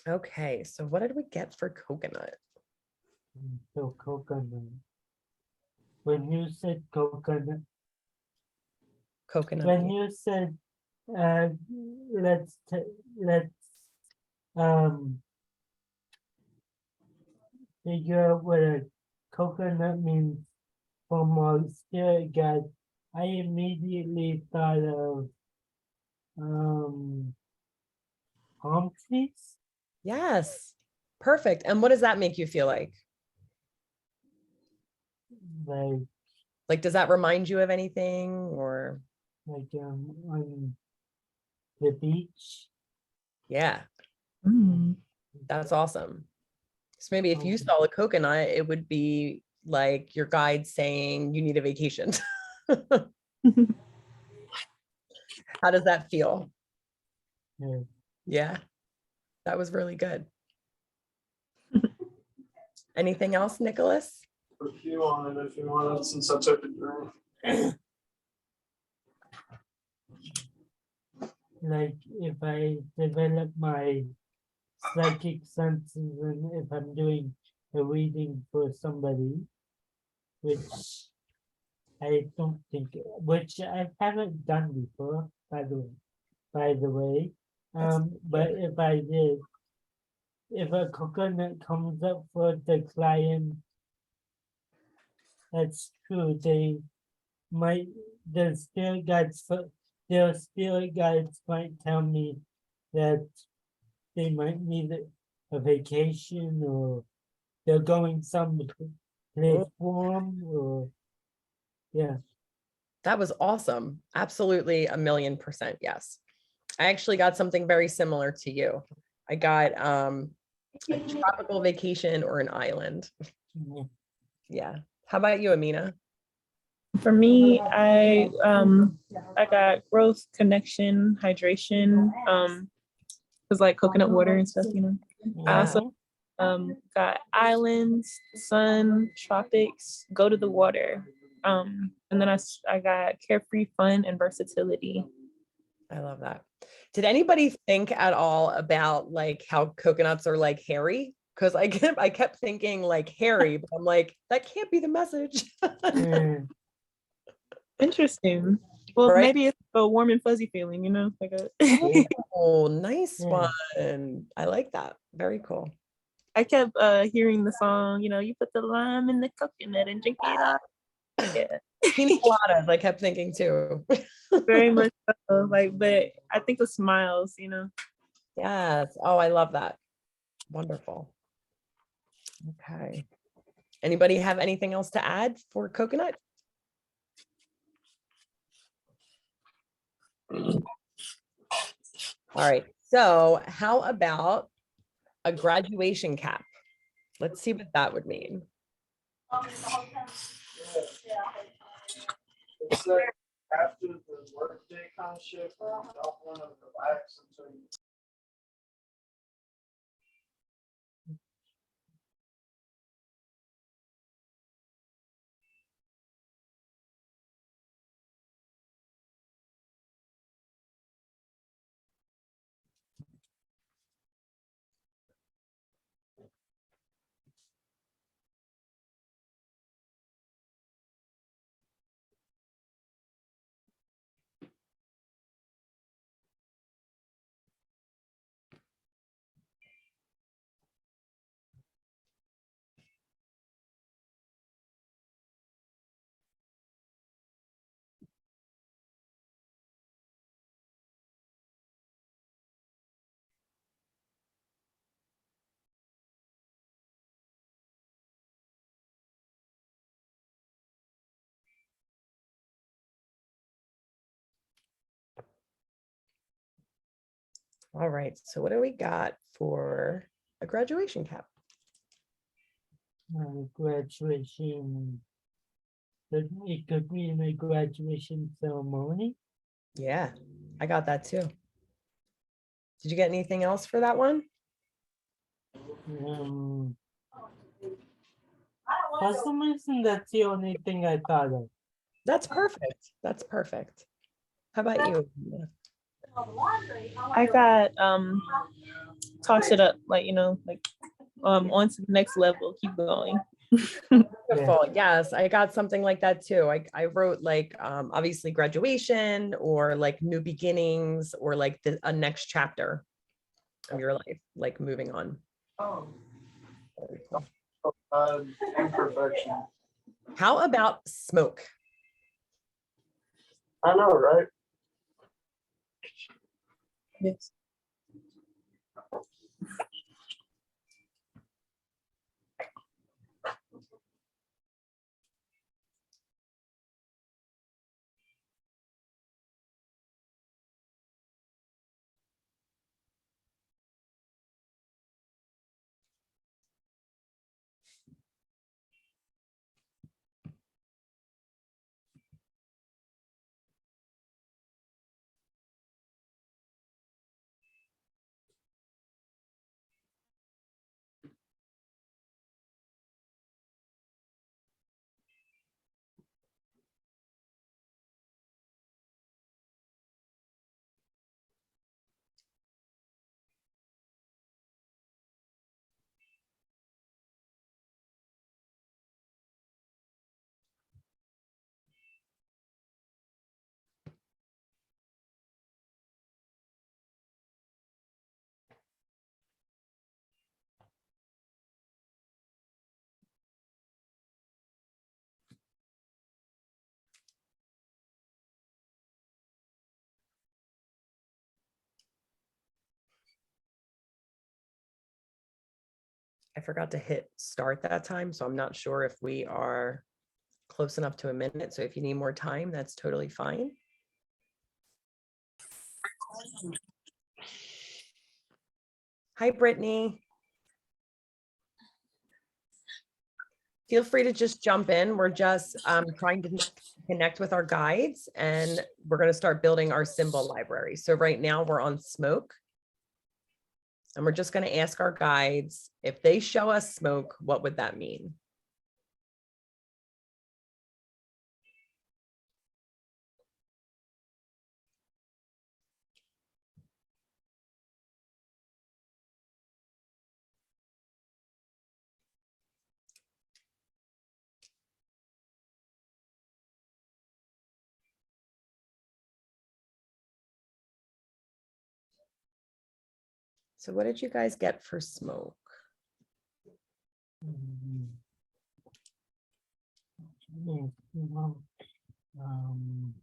Okay, so what did we get for coconut? So coconut. When you said coconut, Coconut. when you said uh, let's um figure out what a coconut means from our spirit guide, I immediately thought of um palm trees. Yes, perfect. And what does that make you feel like? Like Like, does that remind you of anything or? on the beach. Yeah, Mm. that's awesome. So maybe if you Okay. saw a coconut, it would be like your guide saying you need a vacation. How does that feel? Yeah. Yeah, that was really good. Anything else, Nicholas? If you want, since I took a drink. Like if I develop my psychic senses and if I'm doing a reading for somebody, which I don't think, which I haven't done before, by the way. But if I did, if a coconut comes up for the client, that's true. They might, the spirit guides, their spirit guides might tell me that they might need a vacation or they're going some place warm or yeah. That was awesome. Absolutely, 1,000,000%. Yes. I actually got something very similar to you. I got a tropical vacation or an island. Mhm. Yeah. How about you, Amina? For me, I got growth, connection, hydration, because like coconut water and stuff, I also got islands, sun, tropics, go to the water. And then I got carefree fun and versatility. I love that. Did anybody think at all about like how coconuts are like hairy? Because I kept thinking like hairy, but I'm like, that can't be the message. Yeah. Interesting. Well, Right? maybe it's a warm and fuzzy feeling, like a Oh, nice Yeah. one. I like that. Very cool. I kept hearing the song, you put the lime in the coconut and drink it up. Yeah. Pina coladas, I kept thinking too. Very much so. Like, but I think of smiles, you know. Yes. Oh, I love that. Wonderful. Okay. Anybody have anything else to add for coconut? All right. So how about a graduation cap? Let's see what that would mean. It's like after the workday kind of shift, you don't want to relax until you. All right. So what do we got for a graduation cap? Graduation. It could be in a graduation ceremony. Yeah, I got that too. Did you get anything else for that one? For some reason, that's the only thing I thought of. That's perfect. That's perfect. How about you? I got toss it up, like, you know, like on to the next level, keep going. Wonderful. Yes, I got something like that too. I wrote like obviously graduation or like new beginnings or like a next chapter of your life, like moving on. Very cool. Imperfection. How about smoke? I know, right? Yes. I forgot to hit start that time, so I'm not sure if we are close enough to a minute. So if you need more time, that's totally fine. Hi, Brittany. Feel free to just jump in. We're just trying to connect with our guides and we're going to start building our symbol library. So right now we're on smoke. And we're just going to ask our guides, if they show us smoke, what would that mean? So what did you guys get for smoke? you know, um,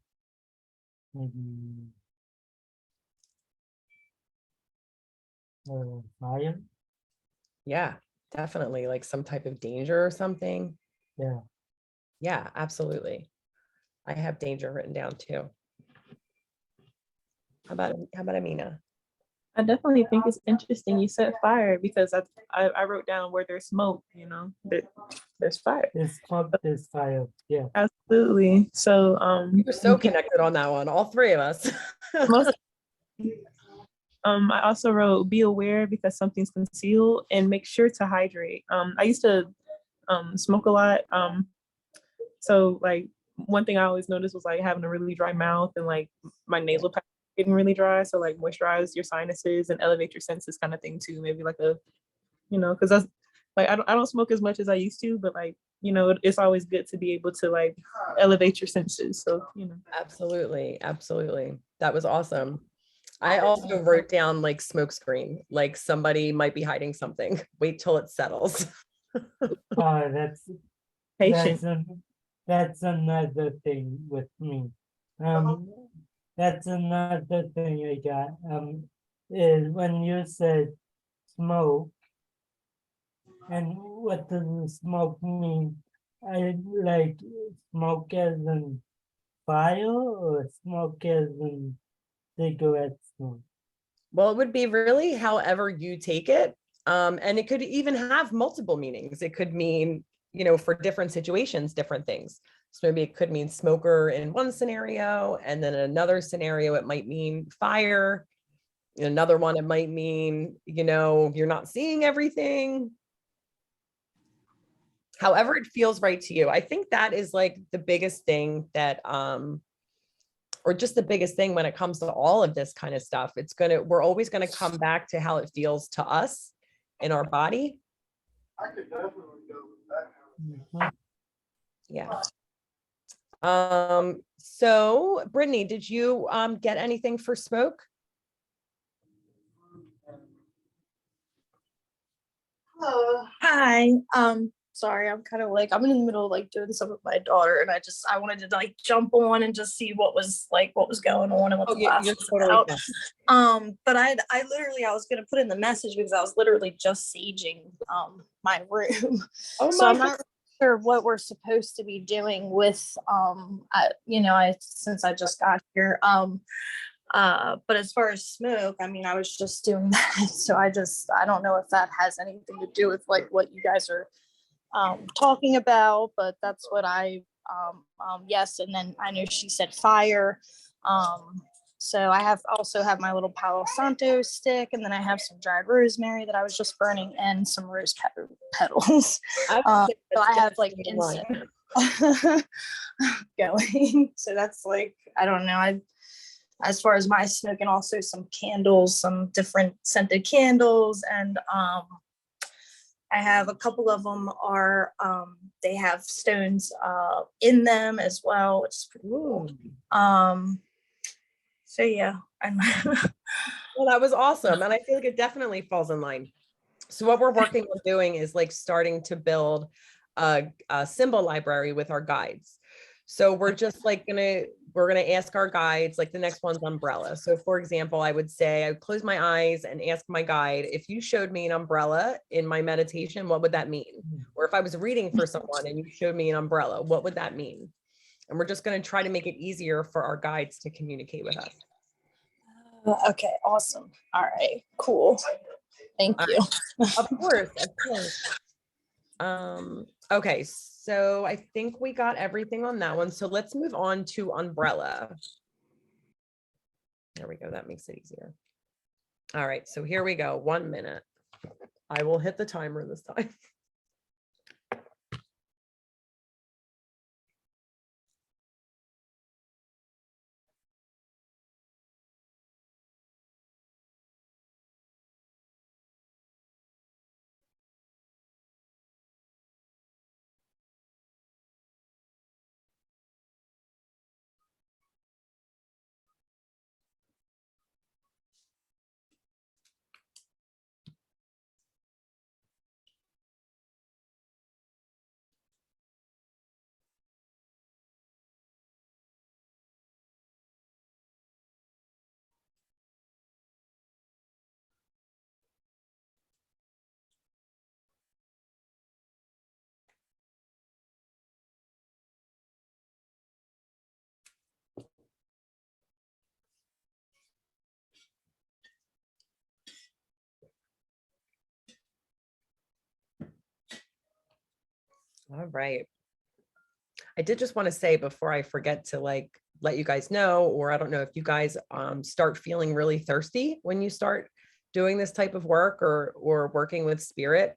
maybe fire. Yeah, definitely like some type of danger or something. Yeah. Yeah, absolutely. I have danger written down too. How about Amina? I definitely think it's interesting you said fire because I wrote down where there's smoke, there's fire. There's smoke, there's fire. Yeah. Absolutely. So You're so connected on that one, all three of us. most I also wrote be aware because something's concealed and make sure to hydrate. I used to smoke a lot. So like one thing I always noticed was like having a really dry mouth and like my nasal passage getting really dry. So like moisturize your sinuses and elevate your senses kind of thing too. Maybe like because that's like I don't smoke as much as I used to, but like it's always good to be able to like elevate your senses. So Absolutely, absolutely. That was awesome. I also wrote down like smoke screen, like somebody might be hiding something. Wait till it settles. That's patient. that's another thing with me. Um, that's another thing I got. Is when you said smoke, and what does the smoke mean? I like smoke as in fire or smoke as in cigarette smoke. Well, it would be really however you take it. And it could even have multiple meanings. It could mean, for different situations, different things. So maybe it could mean smoker in one scenario, and then in another scenario, it might mean fire. In another one, it might mean, you're not seeing everything. However it feels right to you. I think that is like the biggest thing that or just the biggest thing when it comes to all of this kind of stuff. We're always gonna come back to how it feels to us in our body. I could definitely go with that. Mhm. Yeah. So Brittany, did you get anything for smoke? Hi. Sorry, I'm kind of like I'm in the middle of like doing something with my daughter, and I wanted to like jump on and just see what was going on and what the class You're was totally about. fine. But I literally I was gonna put in the message because I was literally just saging my room, Oh so my I'm not really sure what we're supposed to be doing with I since I just got here but as far as smoke, I mean, I was just doing that. So I don't know if that has anything to do with like what you guys are talking about, but that's what yes. And then I know she said fire. So I also have my little Palo Santo stick, and then I have some dried rosemary that I was just burning and some rose petals. So I have like incense going. So that's like, I don't know. As far as my smoke, and also some candles, some different scented candles. And I have a couple of them are, they have stones in them as well, which is pretty cool. So yeah. Well, that was awesome. And I feel like it definitely falls in line. So what we're working on doing is like starting to build a symbol library with our guides. So we're just like we're gonna ask our guides, like the next one's umbrella. So for example, I would close my eyes and ask my guide, if you showed me an umbrella in my meditation, what would that mean? Or if I was reading for someone and you showed me an umbrella, what would that mean? And we're just gonna try to make it easier for our guides to communicate with us. Okay, awesome. All right, cool. Thank you. Of course, of course. Okay, so I think we got everything on that one. So let's move on to umbrella. There we go. That makes it easier. All right, so here we go. 1 minute. I will hit the timer this time. All right. I did just want to say before I forget to like let you guys know, or I don't know if you guys start feeling really thirsty when you start doing this type of work or working with spirit.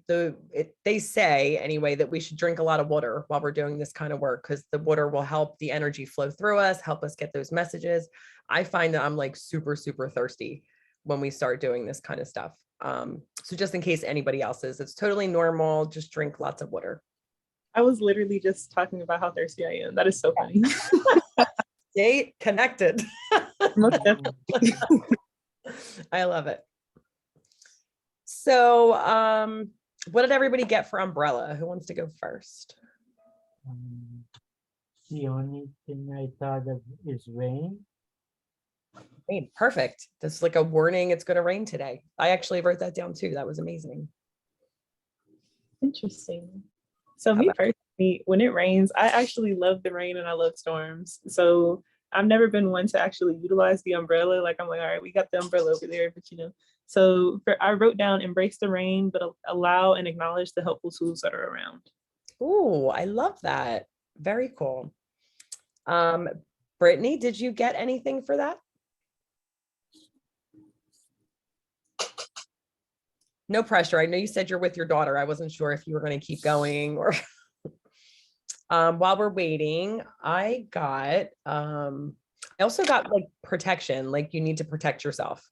They say anyway that we should drink a lot of water while we're doing this kind of work, because the water will help the energy flow through us, help us get those messages. I find that I'm like super, super thirsty when we start doing this kind of stuff. So just in case anybody else is, it's totally normal. Just drink lots of water. I was literally just talking about how thirsty I am. That is so funny. Stay connected. Most definitely. I love it. So what did everybody get for umbrella? Who wants to go first? The only thing I thought of is rain. Rain, perfect. That's like a warning, it's going to rain today. I actually wrote that down too. That was amazing. Interesting. So me personally, when it rains, I actually love the rain and I love storms. So I've never been one to actually utilize the umbrella. Like I'm like, all right, we got the umbrella over there, but you know. So I wrote down embrace the rain, but allow and acknowledge the helpful tools that are around. Oh, I love that. Very cool. Brittany, did you get anything for that? No pressure. I know you said you're with your daughter. I wasn't sure if you were going to keep going or while we're waiting, I also got like protection, like you need to protect yourself.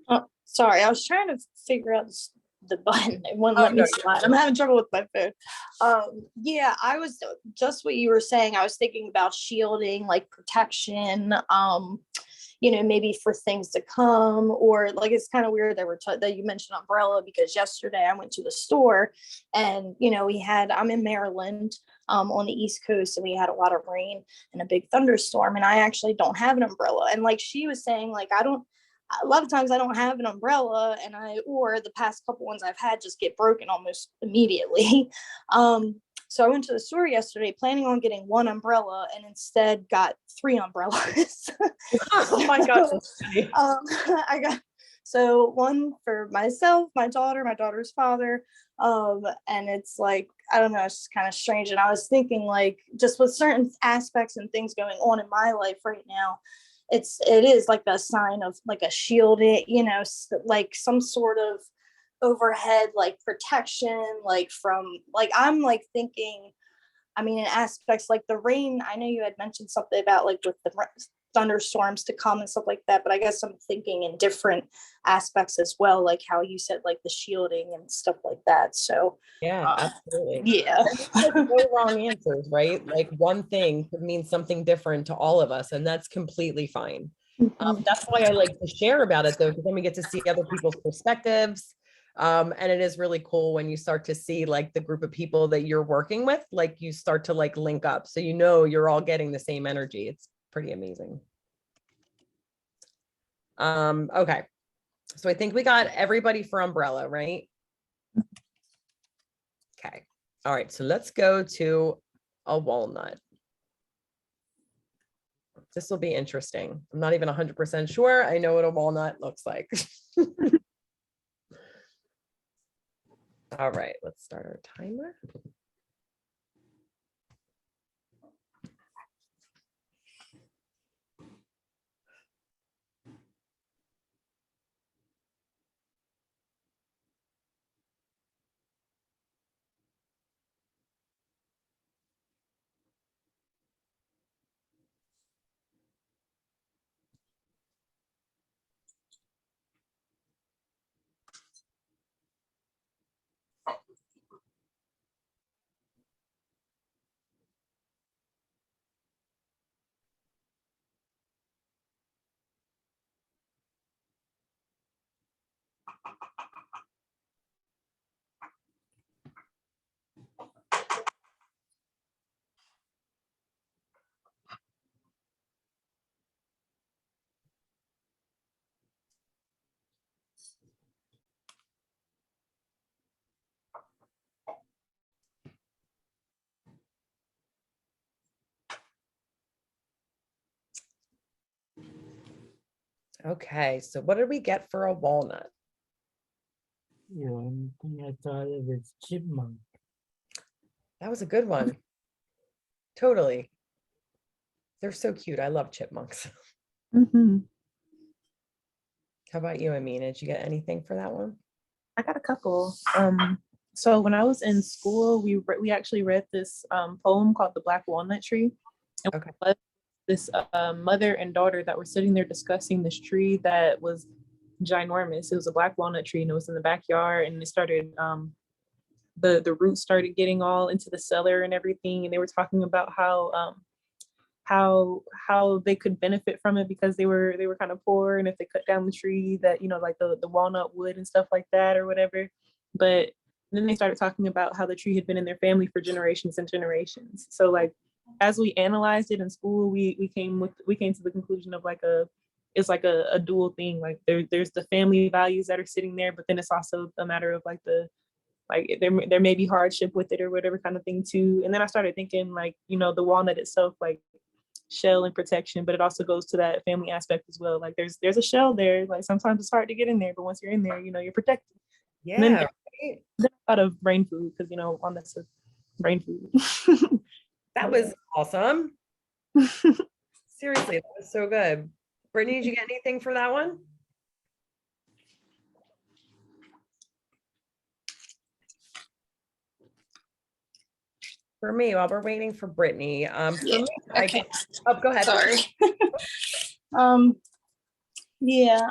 Oh, sorry, I was trying to figure out the button. It wouldn't let me slide. I'm having trouble with my phone. Yeah, I was just what you were saying. I was thinking about shielding, like protection, maybe for things to come, or like it's kind of weird that you mentioned umbrella, because yesterday I went to the store and I'm in Maryland on the East Coast, and we had a lot of rain and a big thunderstorm, and I actually don't have an umbrella. And like she was saying, like a lot of times I don't have an umbrella, or the past couple ones I've had just get broken almost immediately. So I went to the store yesterday planning on getting one umbrella, and instead got 3 umbrellas. Oh my gosh. I got one for myself, my daughter, my daughter's father. And it's like, I don't know, it's just kind of strange. And I was thinking, like, just with certain aspects and things going on in my life right now, it is like a sign of like a shield, like some sort of overhead like protection, like from like I'm like thinking, I mean, in aspects like the rain, I know you had mentioned something about like with the thunderstorms to come and stuff like that, but I guess I'm thinking in different aspects as well, like how you said, like the shielding and stuff like that. So yeah, absolutely. Yeah. No wrong answers, right? Like one thing could mean something different to all of us, and that's completely fine. That's why I like to share about it though, because then we get to see other people's perspectives. And it is really cool when you start to see like the group of people that you're working with, like you start to like link up. So you're all getting the same energy. It's pretty amazing. Okay. So I think we got everybody for umbrella, right? Okay. All right. So let's go to a walnut. This will be interesting. I'm not even 100% sure. I know what a walnut looks like. All right, let's start our timer. Okay, so what did we get for a walnut? The only thing I thought of is chipmunk. That was a good one. Totally. They're so cute. I love chipmunks. Mm-hmm. How about you, Amina? Did you get anything for that one? I got a couple. So when I was in school, we actually read this poem called "The Black Walnut Tree." And Okay. this mother and daughter that were sitting there discussing this tree that was ginormous. It was a black walnut tree, and it was in the backyard. And it started the roots started getting all into the cellar and everything. And they were talking about how they could benefit from it because they were kind of poor, and if they cut down the tree, that like the walnut wood and stuff like that or whatever. But then they started talking about how the tree had been in their family for generations and generations. So like as we analyzed it in school, we came to the conclusion of it's like a dual thing. Like there's the family values that are sitting there, but then it's also a matter of like there may be hardship with it or whatever kind of thing too. And then I started thinking like, the walnut itself, like shell and protection, but it also goes to that family aspect as well. Like there's a shell there. Like sometimes it's hard to get in there, but once you're in there, you're protected. And Yeah. then out of brain food, because walnuts are brain food. That was awesome. Seriously, that was so good. Brittany, did you get anything for that one? For me, while we're waiting for Brittany, for Yeah, me, okay. go ahead. Sorry. Yeah.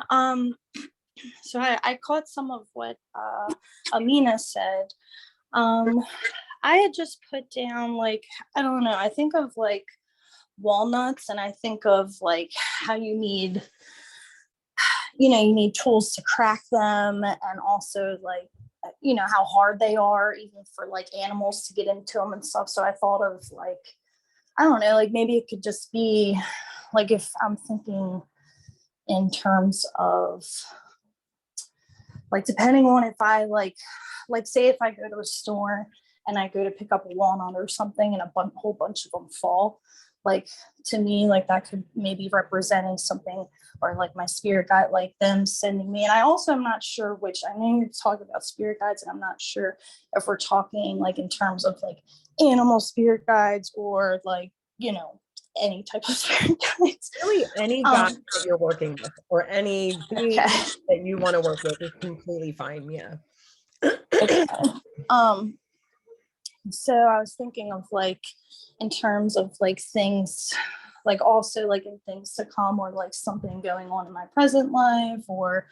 So I caught some of what Amina said. I had just put down like, I don't know, I think of like walnuts, and I think of like how you need tools to crack them, and also like how hard they are even for like animals to get into them and stuff. So I thought of like, I don't know, like maybe it could just be like, if I'm thinking in terms of like, depending on if I like say if I go to a store and I go to pick up a walnut or something and a whole bunch of them fall, like to me, like that could maybe representing something, or like my spirit guide, like them sending me. And I also am not sure which, I know you're talking about spirit guides, and I'm not sure if we're talking like in terms of like animal spirit guides, or like, any type of spirit guides. Really, any guide that you're working with, or any being that you want to work with, is completely fine. Yeah. Okay. So I was thinking of like in terms of like things, like also like in things to come, or like something going on in my present life, or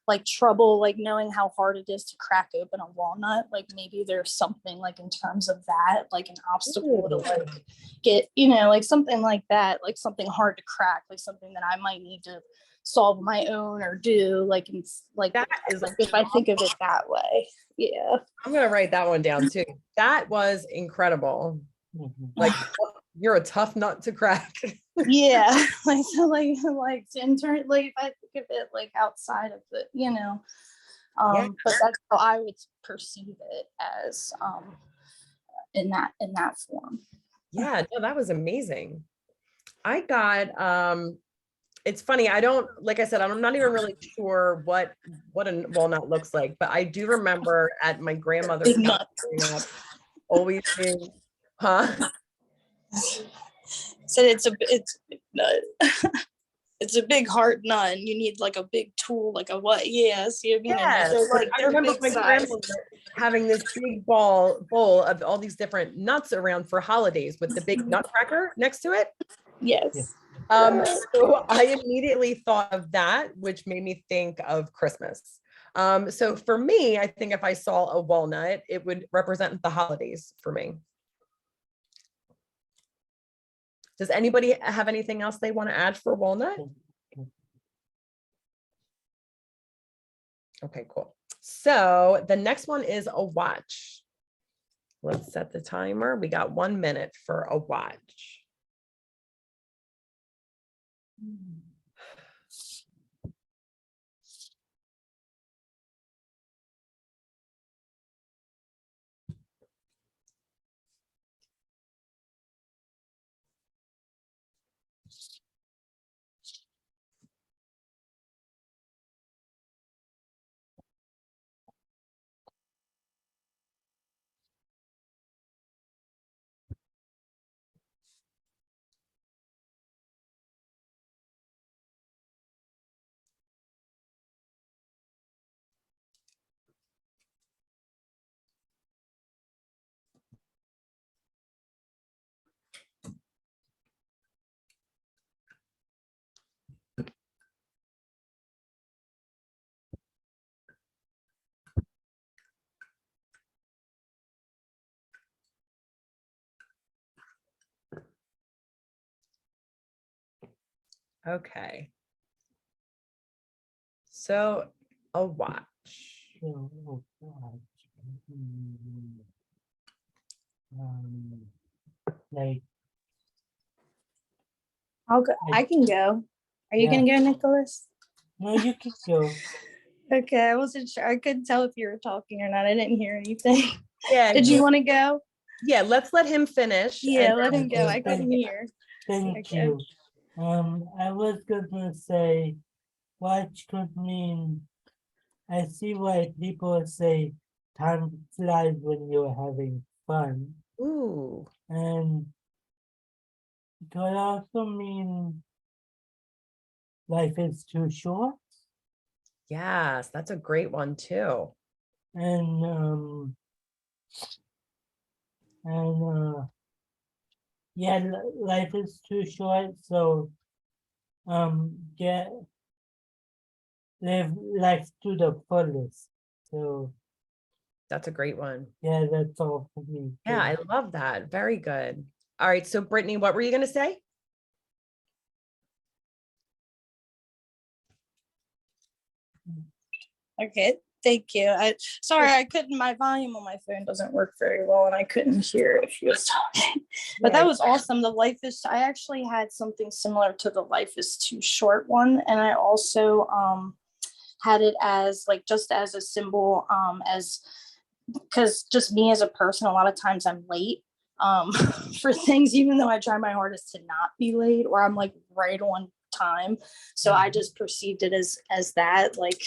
like trouble, like knowing how hard it is to crack open a walnut. Like maybe there's something like in terms of that, like an obstacle to like get, like something like that, like something hard to crack, like something that I might need to solve my own or do, like like That is like if I think of it that way. Yeah. I'm gonna write that one down too. That was incredible. Like you're a tough nut to crack. Yeah. Like so like in turn, like if I think of it like outside of the, Yeah. but that's how I would perceive it as in that form. Yeah, no, that was amazing. I got it's funny, I don't, like I said, I'm not even really sure what a walnut looks like, but I do remember at my grandmother's Big house nut. growing up, always being, huh? Said it's a big nut. It's a big hard nut, and you need like a big tool, like a what? Yeah, see, Yeah, they're like I they're remember big my size. grandmother having this big bowl of all these different nuts around for holidays with the big nutcracker next to it. Yes. So I immediately thought of that, which made me think of Christmas. So for me, I think if I saw a walnut, it would represent the holidays for me. Does anybody have anything else they want to add for walnut? Okay, cool. So the next one is a watch. Let's set the timer. We got 1 minute for a watch. Okay. So a watch. So, oh, God. Mm, Um, like, I'll go. I can go. Are you Yeah. gonna go, Nicholas? no, you can go. Okay, I wasn't sure. I couldn't tell if you were talking or not. I didn't hear anything. Yeah. Did you want to go? Yeah, let's let him finish. Yeah, and let him go. Okay, I couldn't hear. Thank Okay. you. I was gonna say, watch could mean, I see why people say time flies when you're having fun. Ooh, And it could also mean life is too short. yes, that's a great one too. And yeah, life is too short, so get live life to the fullest. So That's a great one. yeah, that's all for me. Yeah, I Thank you. love that. Very good. All right. So Brittany, what were you going to say? Okay, thank you. I couldn't. My volume on my phone doesn't work very well, and I couldn't hear if you was talking. But Yeah. that was awesome. The life is. I actually had something similar to the life is too short one, and I also had it as like just as a symbol as because just me as a person, a lot of times I'm late for things, even though I try my hardest to not be late, or I'm like right on time. So I just perceived it as that, like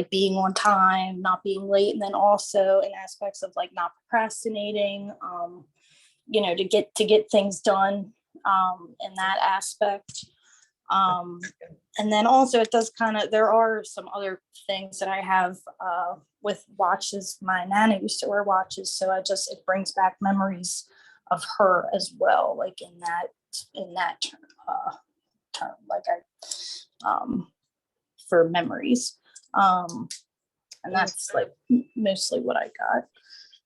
being on time, not being late, and then also in aspects of like not procrastinating, to get things done in that aspect. And then also it does there are some other things that I have with watches. My Nana used to wear watches, so it brings back memories of her as well, like in that term, like for memories. And that's like mostly what I got.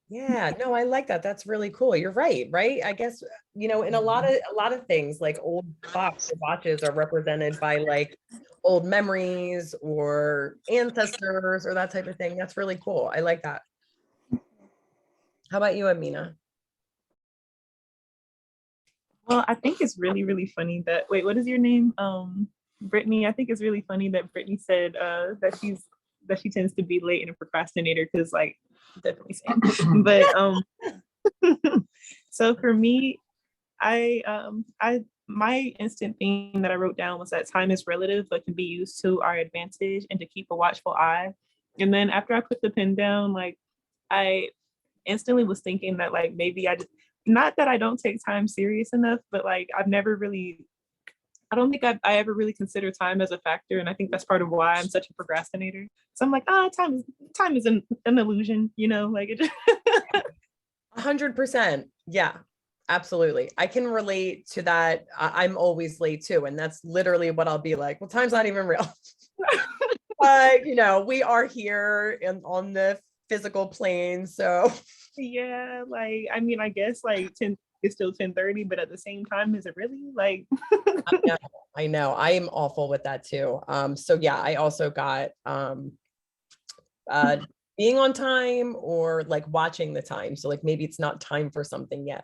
Yeah, no, I like that. That's really cool. You're right, right? I guess, in a lot of things, like old clocks or watches are represented by like old memories or ancestors or that type of thing. That's really cool. I like that. How about you, Amina? Well, I think it's really, really funny that, wait, what is your name? Brittany. I think it's really funny that Brittany said that she tends to be late and a procrastinator, because like definitely same. But so for me, my instant thing that I wrote down was that time is relative but can be used to our advantage, and to keep a watchful eye. And then after I put the pen down, like I instantly was thinking that like maybe not that I don't take time serious enough, but like I don't think I ever really consider time as a factor, and I think that's part of why I'm such a procrastinator. So I'm like, time is an illusion, like it. 100%. Yeah, absolutely. I can relate to that. I'm always late too. And that's literally what I'll be like, well, time's not even real. But, we are here on the physical plane. So Yeah, like I mean, I guess like 10 it's still 10:30, but at the same time, is it really like? I know. I am awful with that too. So yeah, I also got being on time or like watching the time. So like maybe it's not time for something yet.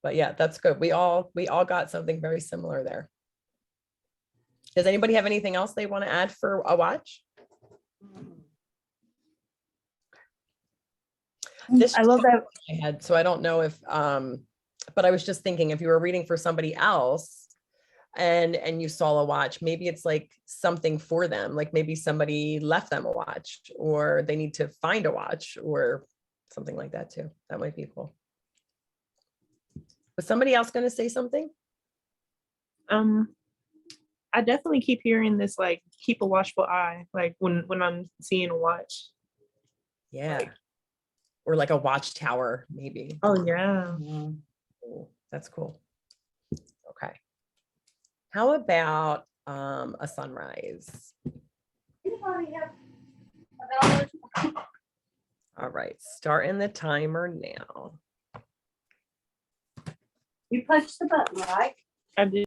But yeah, that's good. We all got something very similar there. Does anybody have anything else they want to add for a watch? I love that. I had, so I don't know if but I was just thinking, if you were reading for somebody else and you saw a watch, maybe it's like something for them, like maybe somebody left them a watch, or they need to find a watch or something like that too. That might be cool. Was somebody else going to say something? I definitely keep hearing this, like keep a watchful eye, like when I'm seeing a watch. Yeah. Like, or like a watchtower, maybe. oh yeah. Cool. That's cool. Okay. How about a sunrise? All right, starting the timer now. You punched the button, right? I did.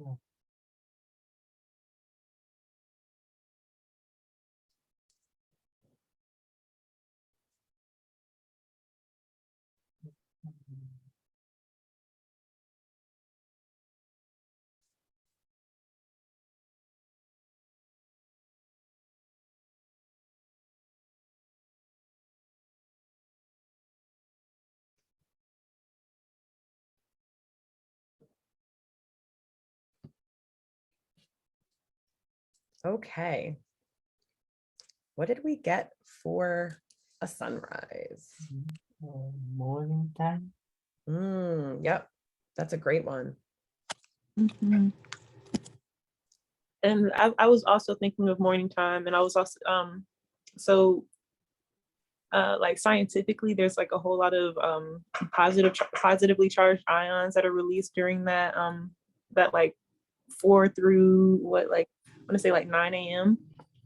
Yeah. Okay. What did we get for a sunrise? Morning time. Yep. That's a great one. Mhm. And I was also thinking of morning time, and I was also so like scientifically, there's like a whole lot of positively charged ions that are released during that like 4 through what, like I want to say like 9 a.m.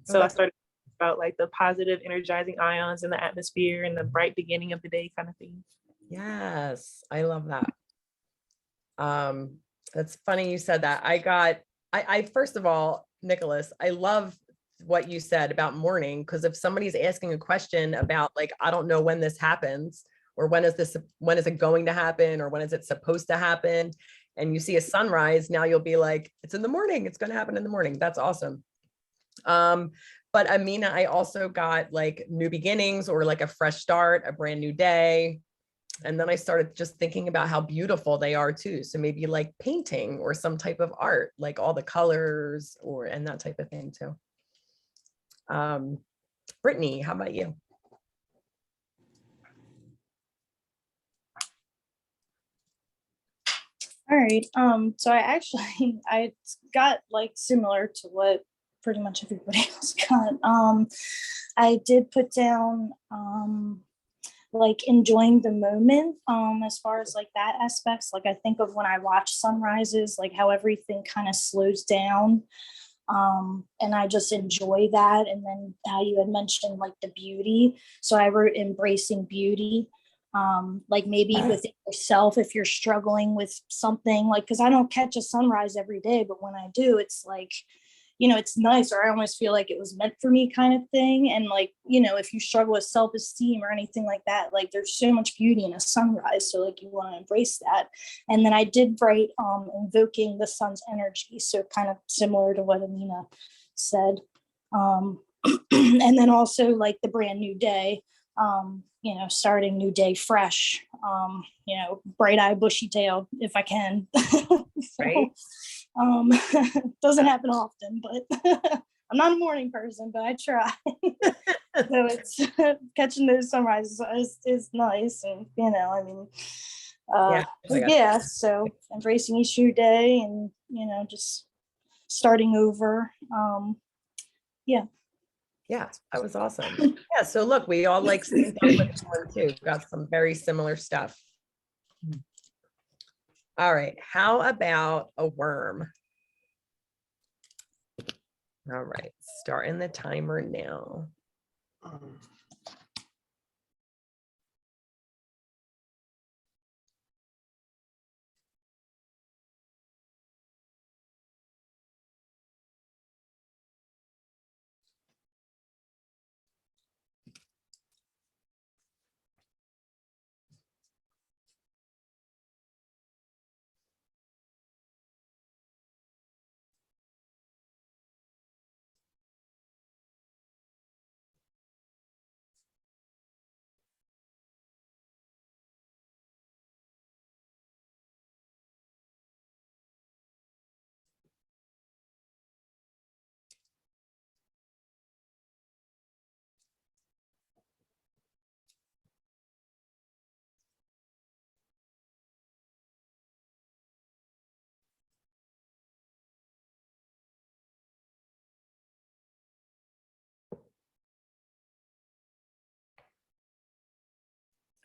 So I started about like the positive energizing ions in the atmosphere and the bright beginning of the day kind of thing. Yes, I love that. That's funny you said that. I first of all, Nicholas, I love what you said about morning, because if somebody's asking a question about like, I don't know when this happens, or when is it going to happen, or when is it supposed to happen, and you see a sunrise, now you'll be like, it's in the morning, it's going to happen in the morning. That's awesome. But Amina, I also got like new beginnings, or like a fresh start, a brand new day. And then I started just thinking about how beautiful they are too. So maybe like painting or some type of art, like all the colors and that type of thing too. Brittany, how about you? All right. So I actually I got like similar to what pretty much everybody else got. I did put down like enjoying the moment, as far as like that aspects. Like I think of when I watch sunrises, like how everything kind of slows down. And I just enjoy that. And then how you had mentioned like the beauty. So I wrote embracing beauty. Like maybe within yourself, if you're struggling with something, like, because I don't catch a sunrise every day, but when I do, it's like, you know, it's nice, or I almost feel like it was meant for me kind of thing. And like, you know, if you struggle with self-esteem or anything like that, like there's so much beauty in a sunrise. So like you want to embrace that. And then I did write invoking the sun's energy. So kind of similar to what Amina said. And then also like the brand new day, you know, starting new day fresh, you know, bright eye, bushy tail, if I can. So, Right. doesn't happen often, but I'm not a morning person, but I try. So it's catching those sunrises is nice. And, you know, I mean, yeah, so embracing each new day and, you know, just starting over. Yeah. Yeah, that was awesome. Yeah, so look, we all like synced up with one too. Got some very similar stuff. All right, how about a worm? All right, starting the timer now.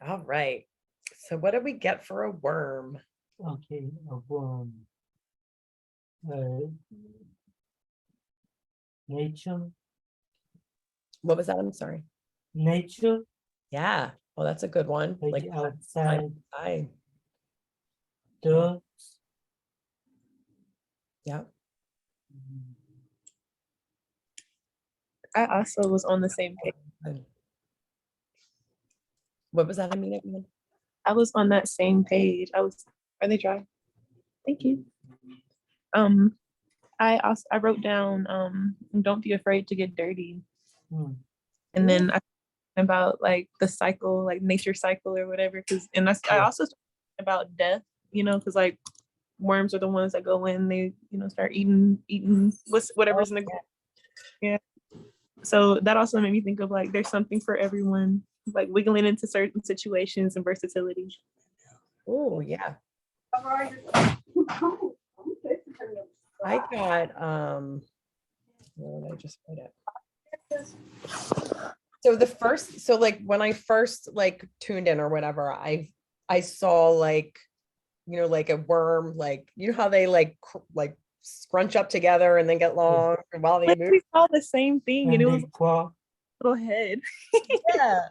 All right, so what do we get for a worm? Okay, a worm. Nature. What was that? I'm sorry. Nature. Yeah, well, that's a good one. Like outside. outside. Dirt. Yeah. I also was on the same page. What was that, Amina? Again? I was on that same page. Are they dry? Thank you. I wrote down, don't be afraid to get dirty. Hmm. And then I about like the cycle, like nature cycle or whatever. I also talked about death, because like worms are the ones that go in, they, start eating whatever's in the ground. Yeah. So that also made me think of like, there's something for everyone, like wiggling into certain situations and versatility. Oh, yeah. I got, where did I just put it? So like when I first like tuned in or whatever, I saw like, like a worm, like, how they like scrunch up together and then get long while they Like, move. we saw the same thing, and it was they crawl. a little head. Yeah.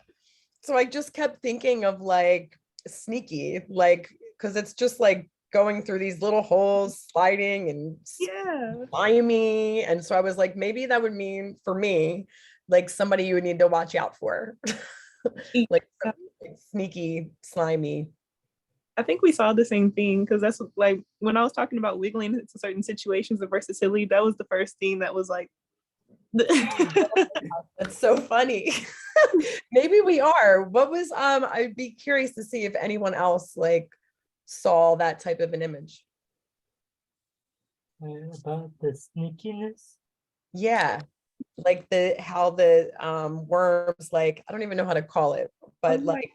So I just kept thinking of like sneaky, like, because it's just like going through these little holes, sliding and Yeah. slimy. And so I was like, maybe that would mean for me, like somebody you would need to watch out for. like sneaky, slimy. I think we saw the same thing, because that's like when I was talking about wiggling into certain situations of versatility, that was the first thing that was like. That's so funny. Maybe we are. What was I'd be curious to see if anyone else like saw that type of an image. About the sneakiness. Yeah, like how the worms, like, I don't even know how to call it, but like,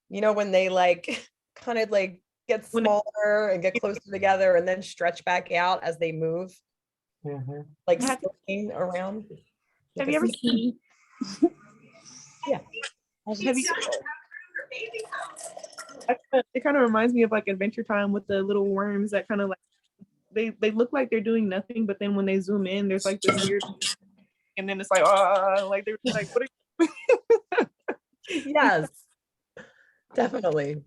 when they like kind of like get smaller and get closer together and then stretch back out as they move, like spinning around. Have you ever seen? Yeah. Have you? It kind of reminds me of like Adventure Time with the little worms that kind of like they look like they're doing nothing, but then when they zoom in, there's like this weird, and then it's like like they're like, what are you? Yes, definitely.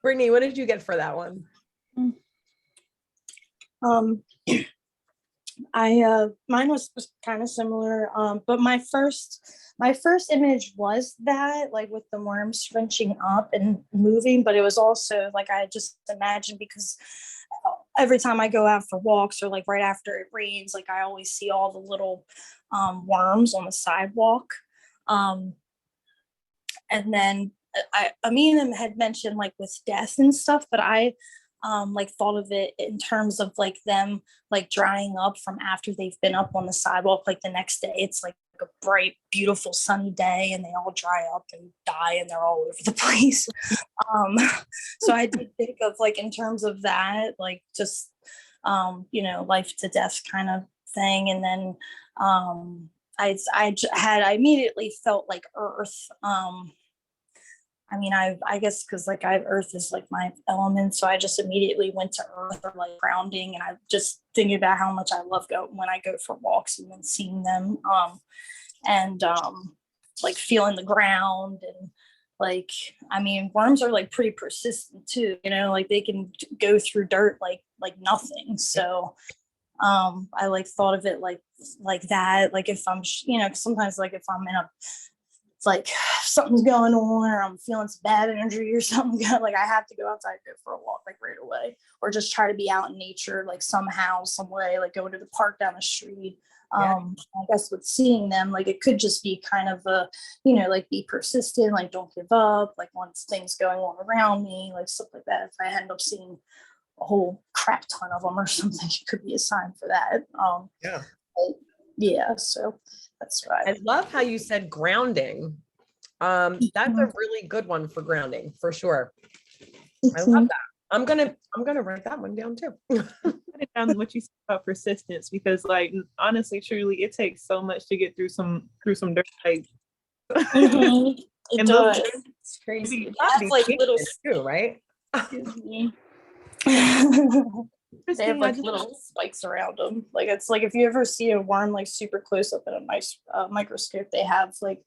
Brittany, what did you get for that one? Mine was kind of similar, but my first image was that, like, with the worms scrunching up and moving, but it was also like I just imagined, because every time I go out for walks or like right after it rains, like I always see all the little worms on the sidewalk. And then Amina had mentioned like with death and stuff, but I like thought of it in terms of like them like drying up from after they've been up on the sidewalk. Like the next day, it's like a bright, beautiful, sunny day, and they all dry up and die, and they're all over the place. So I did think of like in terms of that, like just life to death kind of thing, and then I immediately felt like Earth. I mean, I guess because like Earth is like my element, so I just immediately went to Earth, or like grounding, and I just thinking about how much I love when I go for walks and then seeing them, and like feeling the ground, and like, I mean, worms are like pretty persistent too, like they can go through dirt like nothing. So I like thought of it like that, like if I'm sometimes like if I'm in a, it's like something's going on or I'm feeling some bad energy or something, like I have to go outside and go for a walk like right away, or just try to be out in nature like somehow, some way, like go to the park down the street. I guess with seeing them, like it could just be kind of a, like be persistent, like don't give up, like once things going on around me, like stuff like that. If I end up seeing a whole crap ton of them or something, it could be a sign for that. So that's right. I love how you said grounding. That's a really good one for grounding, for sure. I love that. I'm gonna write that one down too. Put it down what you said about persistence, because like honestly, truly, it takes so much to get through some dirt. Like, It does. It's crazy. That's like little too, right? They have like little spikes around them. Like it's like if you ever see a worm like super close up in a nice microscope, they have like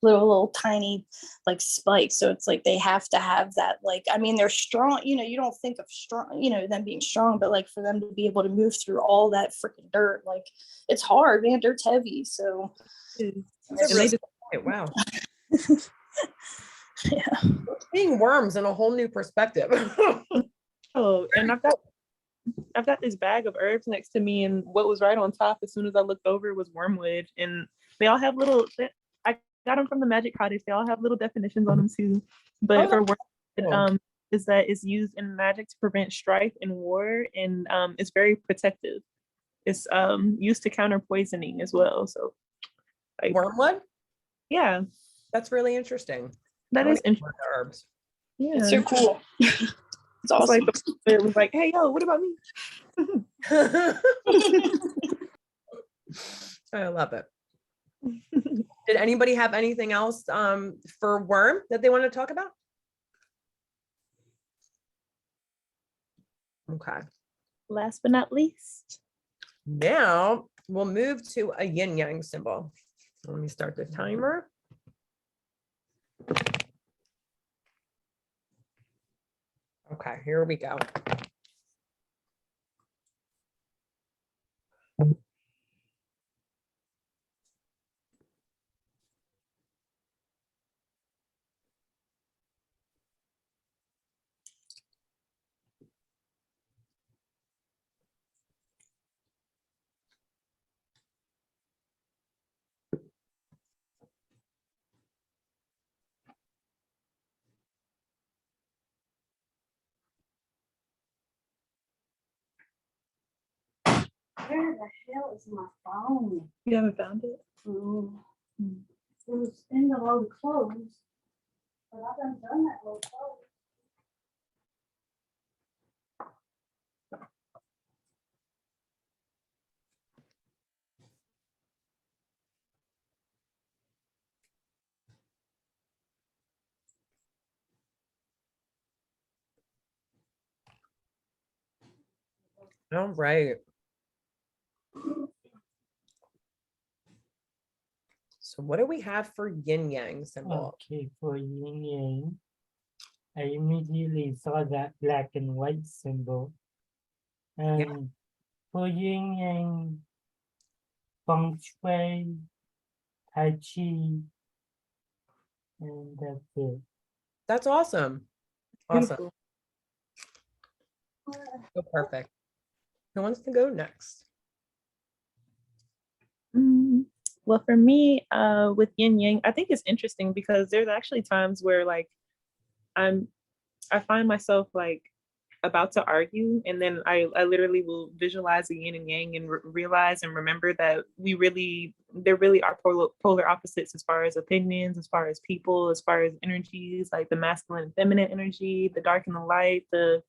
little tiny like spikes. So it's like they have to have that. Like I mean, they're strong. You know, you don't think of strong. You know, them being strong, but like for them to be able to move through all that freaking dirt, like it's hard, man. Dirt's heavy. So And Really- wow. yeah. Seeing worms in a whole new perspective. oh, and I've got this bag of herbs next to me, and what was right on top as soon as I looked over was wormwood, and they all have I got them from the Magic Cottage. They all have little definitions on them too. But for wormwood, is that it's used in magic to prevent strife and war, and it's very protective. It's used to counter poisoning as well. So, like, Wormwood? yeah, That's really interesting. that I is wanna interesting. learn the herbs. Yeah, It's so cool. It's it's awesome. like it was like, hey, yo, what about me? I love it. Did anybody have anything else for worm that they want to talk about? Okay. Last but not least, Now we'll move to a yin yang symbol. Let me start the timer. Okay, here we go. Where the hell is my phone? you haven't found it. It was in the load of clothes, but I haven't done that load of clothes. All right. So what do we have for yin yang symbol? Okay, for yin yang, I immediately saw that black and white symbol. And for yin yang, feng shui, tai chi, and that's it. That's awesome. Awesome. Beautiful. So perfect. Who wants to go next? Well, for me, with yin yang, I think it's interesting because there's actually times where like I find myself like about to argue, and then I literally will visualize the yin and yang and realize and remember that there really are polar opposites as far as opinions, as far as people, as far as energies, like the masculine and feminine energy, the dark and the light, the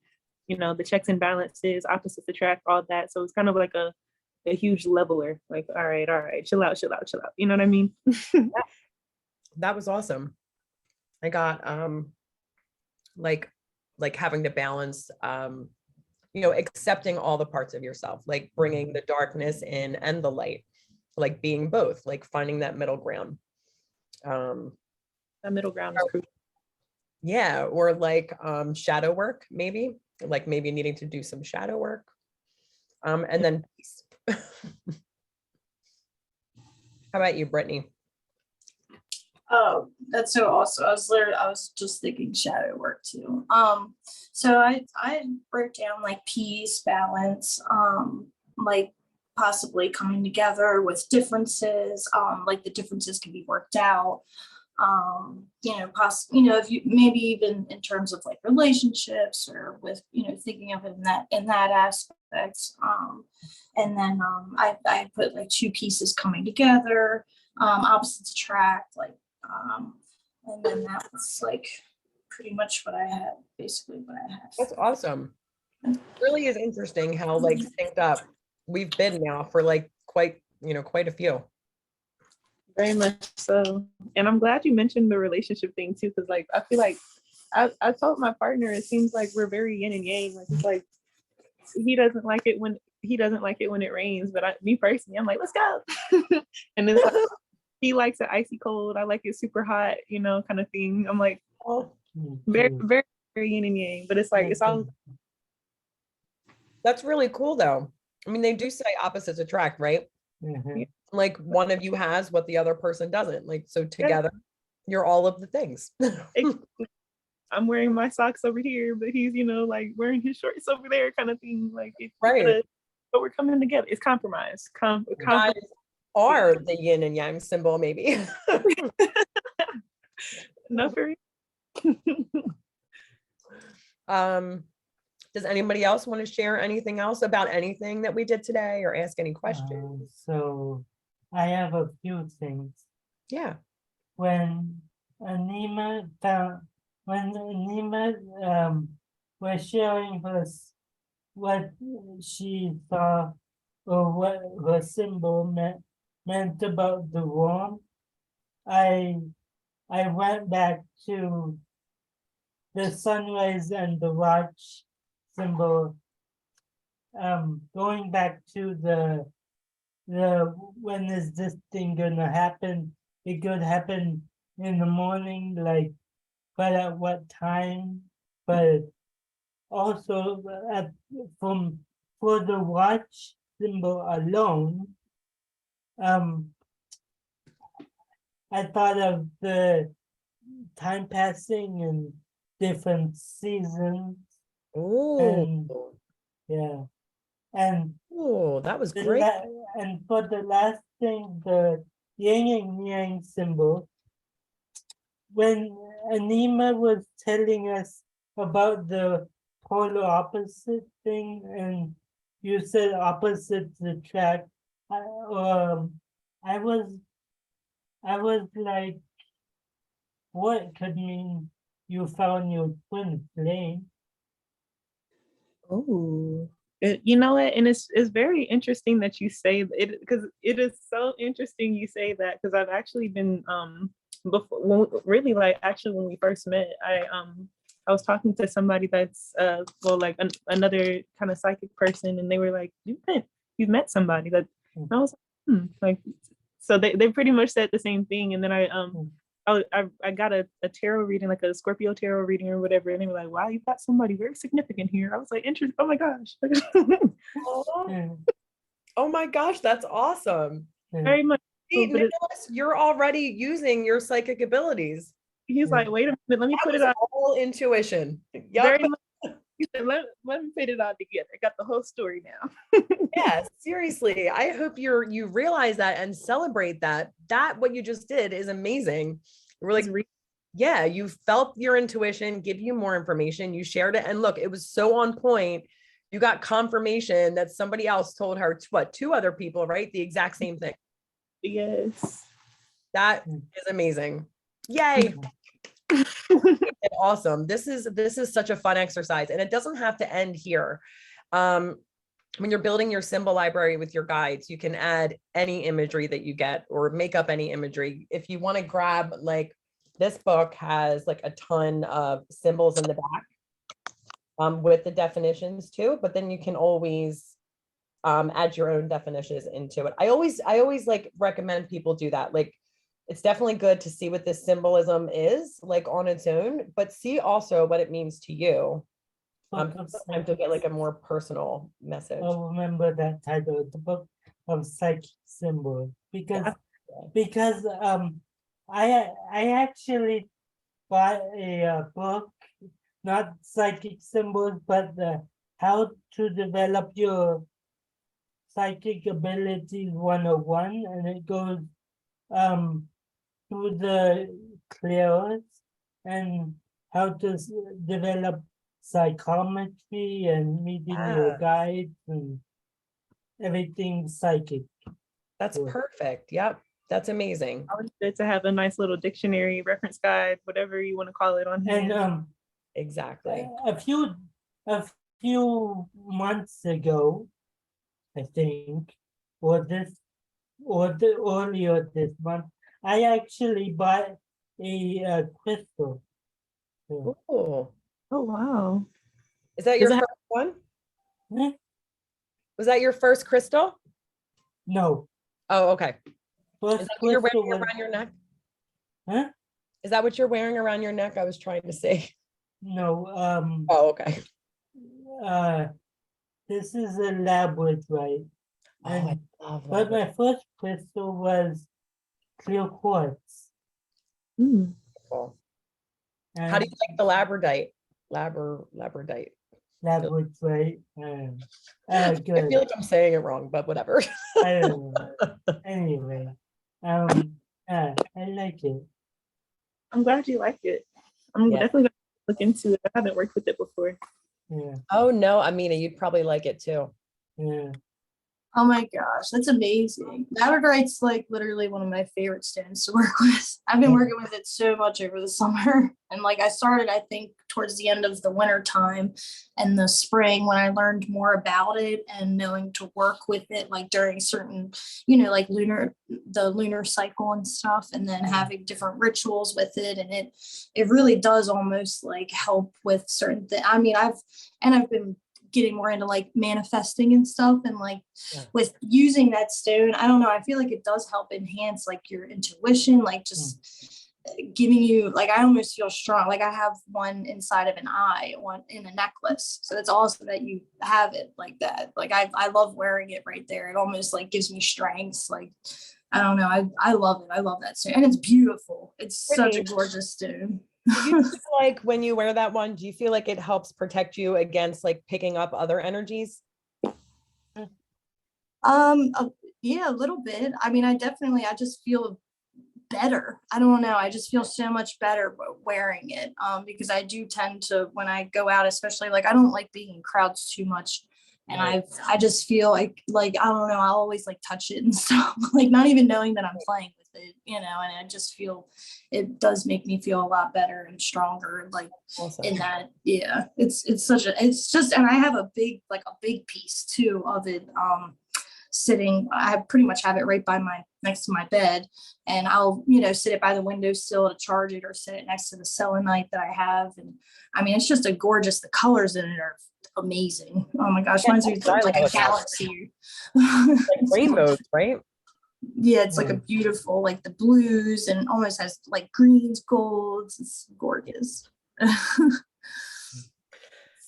checks and balances, opposites attract, all that. So it's kind of like a huge leveler, like, all right, chill out. You know what I mean? That was awesome. I got like having to balance accepting all the parts of yourself, like bringing the darkness in and the light, like being both, like finding that middle ground. That middle ground is crucial. Yeah, or like shadow work, maybe needing to do some shadow work. And then peace. How about you, Brittany? Oh, that's so awesome. I was just thinking shadow work too. So I wrote down like peace, balance, like possibly coming together with differences, like the differences can be worked out. If you maybe even in terms of like relationships or with, thinking of it in that aspect. And then I put like two pieces coming together, opposites attract, like, and then that was like pretty much what I had, basically what I had. That's awesome. It really is interesting how like synced up we've been now for like quite a few. Very much so. And I'm glad you mentioned the relationship thing too, because like I feel like I told my partner, it seems like we're very yin and yang. Like it's like he doesn't like it when it rains, but me personally, I'm like, let's go. And then like, he likes it icy cold. I like it super hot, kind of thing. I'm like Oh, very, very, very yin and yang, but it's like it's all that's really cool though. I mean, they do say opposites attract, right? Mhm. Like one of you has what the other person doesn't. Like, so together, you're all of the things. I'm wearing my socks over here, but he's, like wearing his shorts over there, kind of thing. Like Right. but we're coming together. It's compromise. You guys are the yin and yang symbol, maybe. No, for real. Does anybody else want to share anything else about anything that we did today or ask any questions? So I have a few things. Yeah. When Anima was sharing what she saw or what her symbol meant about the worm, I went back to the sunrise and the watch symbol. Going back to the when is this thing gonna happen? It could happen in the morning, like, but at what time? But also from for the watch symbol alone, I thought of the time passing and different seasons, Oh, and yeah, and that was the great. and for the last thing, the yin and yang symbol. When Anima was telling us about the polar opposite thing, and you said opposites attract, I, I was like, what could mean you found your twin flame? Oh, you know what? And it's very interesting that you say it, because it is so interesting you say that, because I've actually been before really, like, actually when we first met, I was talking to somebody that's like another kind of psychic person, and they were like, you've met somebody that, and I was like, so they pretty much said the same thing. And then I got a tarot reading, like a Scorpio tarot reading or whatever, and they were like, wow, you've got somebody very significant here. I was like, interesting. Oh my gosh. Oh, oh my gosh, that's awesome. Very much. See, But Nicholas, you're already using your psychic abilities. he's like, wait a minute, let me That put was it on. all intuition. Yep. Very much. He said, let me put it all together. I got the whole story now. Yeah, seriously. I hope you realize that and celebrate that. That what you just did is amazing. We're like, yeah, you felt your intuition, give you more information, you shared it. And look, it was so on point. You got confirmation that somebody else told her two other people, right? The exact same thing. Yes. That is amazing. Yay. Awesome. This is such a fun exercise, and it doesn't have to end here. When you're building your symbol library with your guides, you can add any imagery that you get or make up any imagery. If you want to grab, like, this book has like a ton of symbols in the back with the definitions too, but then you can always add your own definitions into it. I always like recommend people do that. Like, it's definitely good to see what this symbolism is like on its own, but see also what it means to you. Sometimes you'll get like a more personal message. I remember that title, the book of psychic symbols, because I actually bought a book, not psychic symbols, but how to develop your psychic abilities 101, and it goes through the clairvoyance and how to develop psychometry and meeting your guides and everything psychic. That's perfect. Yep. That's amazing. Always good to have a nice little dictionary, reference guide, whatever you want to call it on hand. And exactly. A few months ago, I think, or earlier this month, I actually bought a crystal. Oh, oh wow. is that your first one? Eh, Was that your first crystal? No, Oh, okay. Is first that what you're crystal wearing was, around your neck? huh? Is that what you're wearing around your neck? I was trying to say. No, Oh, okay. this is a labradorite. Oh, I And love but that. my first crystal was clear quartz. Mm. Cool. How do And you like the labradite? Labradite. labradorite. I Good. feel like I'm saying it wrong, but whatever. I don't know. Anyway, I like it. I'm glad you like it. I'm Yeah. definitely gonna look into it. I haven't worked with it before. Yeah, Oh no, Amina, you'd probably like it too. yeah. Oh my gosh, that's amazing. Labradorite's like literally one of my favorite stones to work with. I've been working with it so much over the summer. And like I started, I think, towards the end of the winter time and the spring when I learned more about it and knowing to work with it like during certain, like the lunar cycle and stuff, and then having different rituals with it. And it really does almost like help with certain things. I mean, I've been getting more into like manifesting and stuff, and like with using that stone, I don't know, I feel like it does help enhance like your intuition, like just giving you, like, I almost feel strong, like I have one inside of an eye, one in a necklace, so it's awesome that you have it like that. Like I love wearing it right there. It almost like gives me strength. Like I don't know, I love it. I love that stone, and it's beautiful. It's such a gorgeous stone. Do you feel like when you wear that one, do you feel like it helps protect you against like picking up other energies? Yeah, a little bit. I mean, I just feel better. I don't know. I just feel so much better wearing it. Because I do tend to, when I go out, especially, like I don't like being in crowds too much. And I just feel like I don't know, I'll always like touch it and stuff, like not even knowing that I'm playing with it, and I just feel it does make me feel a lot better and stronger, like Awesome. in that, yeah, it's just, and I have a big piece too of it, sitting, I pretty much have it right by next to my bed, and I'll, sit it by the windowsill to charge it, or sit it next to the selenite that I have. And I mean, it's just a gorgeous, the colors in it are amazing. Oh my gosh, mine's like a galaxy. Like rainbows, right? Yeah, it's like a beautiful, like the blues, and almost has like greens, golds. It's gorgeous.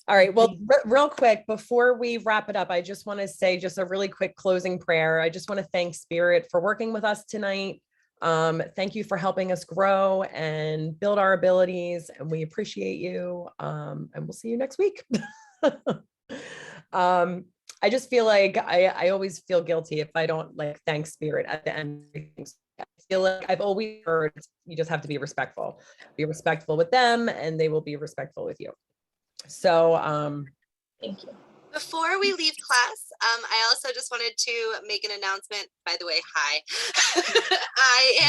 All right. Well, real quick, before we wrap it up, I just want to say just a really quick closing prayer. I just want to thank Spirit for working with us tonight. Thank you for helping us grow and build our abilities, and we appreciate you. And we'll see you next week. I just feel like I always feel guilty if I don't like thank Spirit at the end. I feel like I've always heard you just have to be respectful. Be respectful with them, and they will be respectful with you. So Thank you. Before we leave class, I also just wanted to make an announcement. By the way, hi.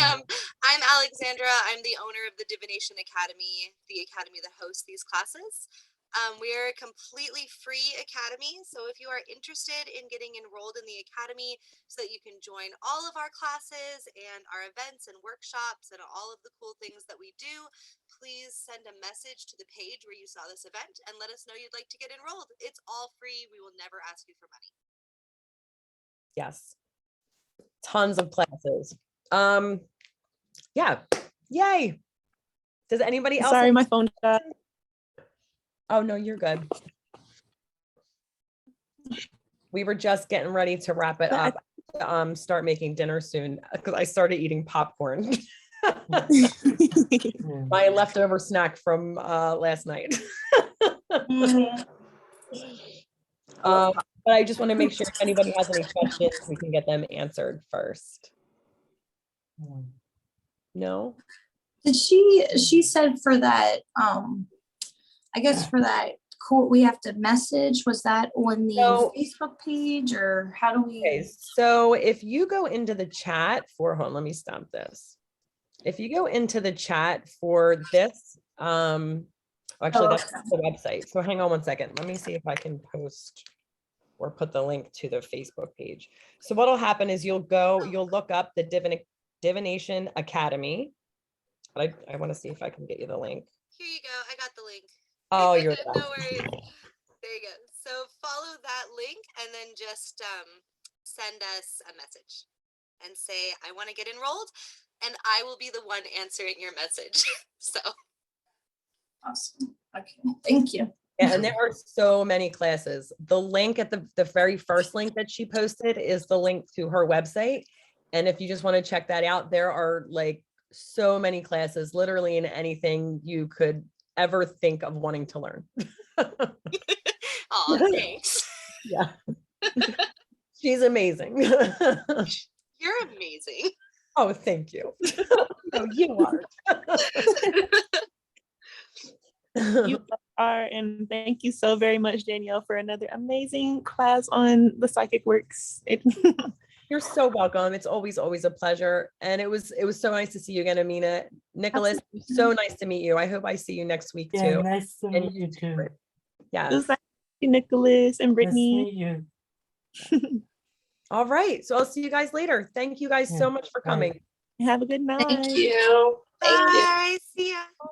I'm Alexandra. I'm the owner of the Divination Academy, the academy that hosts these classes. We are a completely free academy, so if you are interested in getting enrolled in the academy so that you can join all of our classes and our events and workshops and all of the cool things that we do, please send a message to the page where you saw this event and let us know you'd like to get enrolled. It's all free. We will never ask you for money. yes, tons of classes. Yeah, yay. Does anybody else? Sorry, my phone died. Oh no, you're good. We were just getting ready to wrap it up. Start making dinner soon because I started eating popcorn. My leftover snack from last night. But I just want to make sure if anybody has any questions, we can get them answered first. No? Did she said for that, I guess for that quote, we have to message, was that on the Facebook page, or how do we? Okay, so if you go into the chat for, hold on, let me stop this. If you go into the chat for this, actually that's the website. So hang on one second. Let me see if I can post or put the link to the Facebook page. So what'll happen is you'll look up the Divination Academy. But I want to see if I can get you the link. Here you go. I got the link. Oh, you're no worries. There you go. So follow that link and then just send us a message and say, I want to get enrolled, and I will be the one answering your message. So Awesome. Okay. Thank you. Yeah, and there are so many classes. The link at the very first link that she posted is the link to her website. And if you just want to check that out, there are like so many classes, literally in anything you could ever think of wanting to learn. oh, thanks. Yeah. She's amazing. You're amazing. Oh, thank you. No, you are. You are, and thank you so very much, Danielle, for another amazing class on the psychic works. You're so welcome. It's always a pleasure. And it was so nice to see you again, Amina. Nicholas, so nice to meet you. I hope I see you next week Yeah, too. nice to meet you too. Yes. It was nice to meet you, Nicholas and Nice to Brittany. meet you. All right. So I'll see you guys later. Thank you guys so much for Bye. coming. Have a good night. Thank you. Bye. See ya.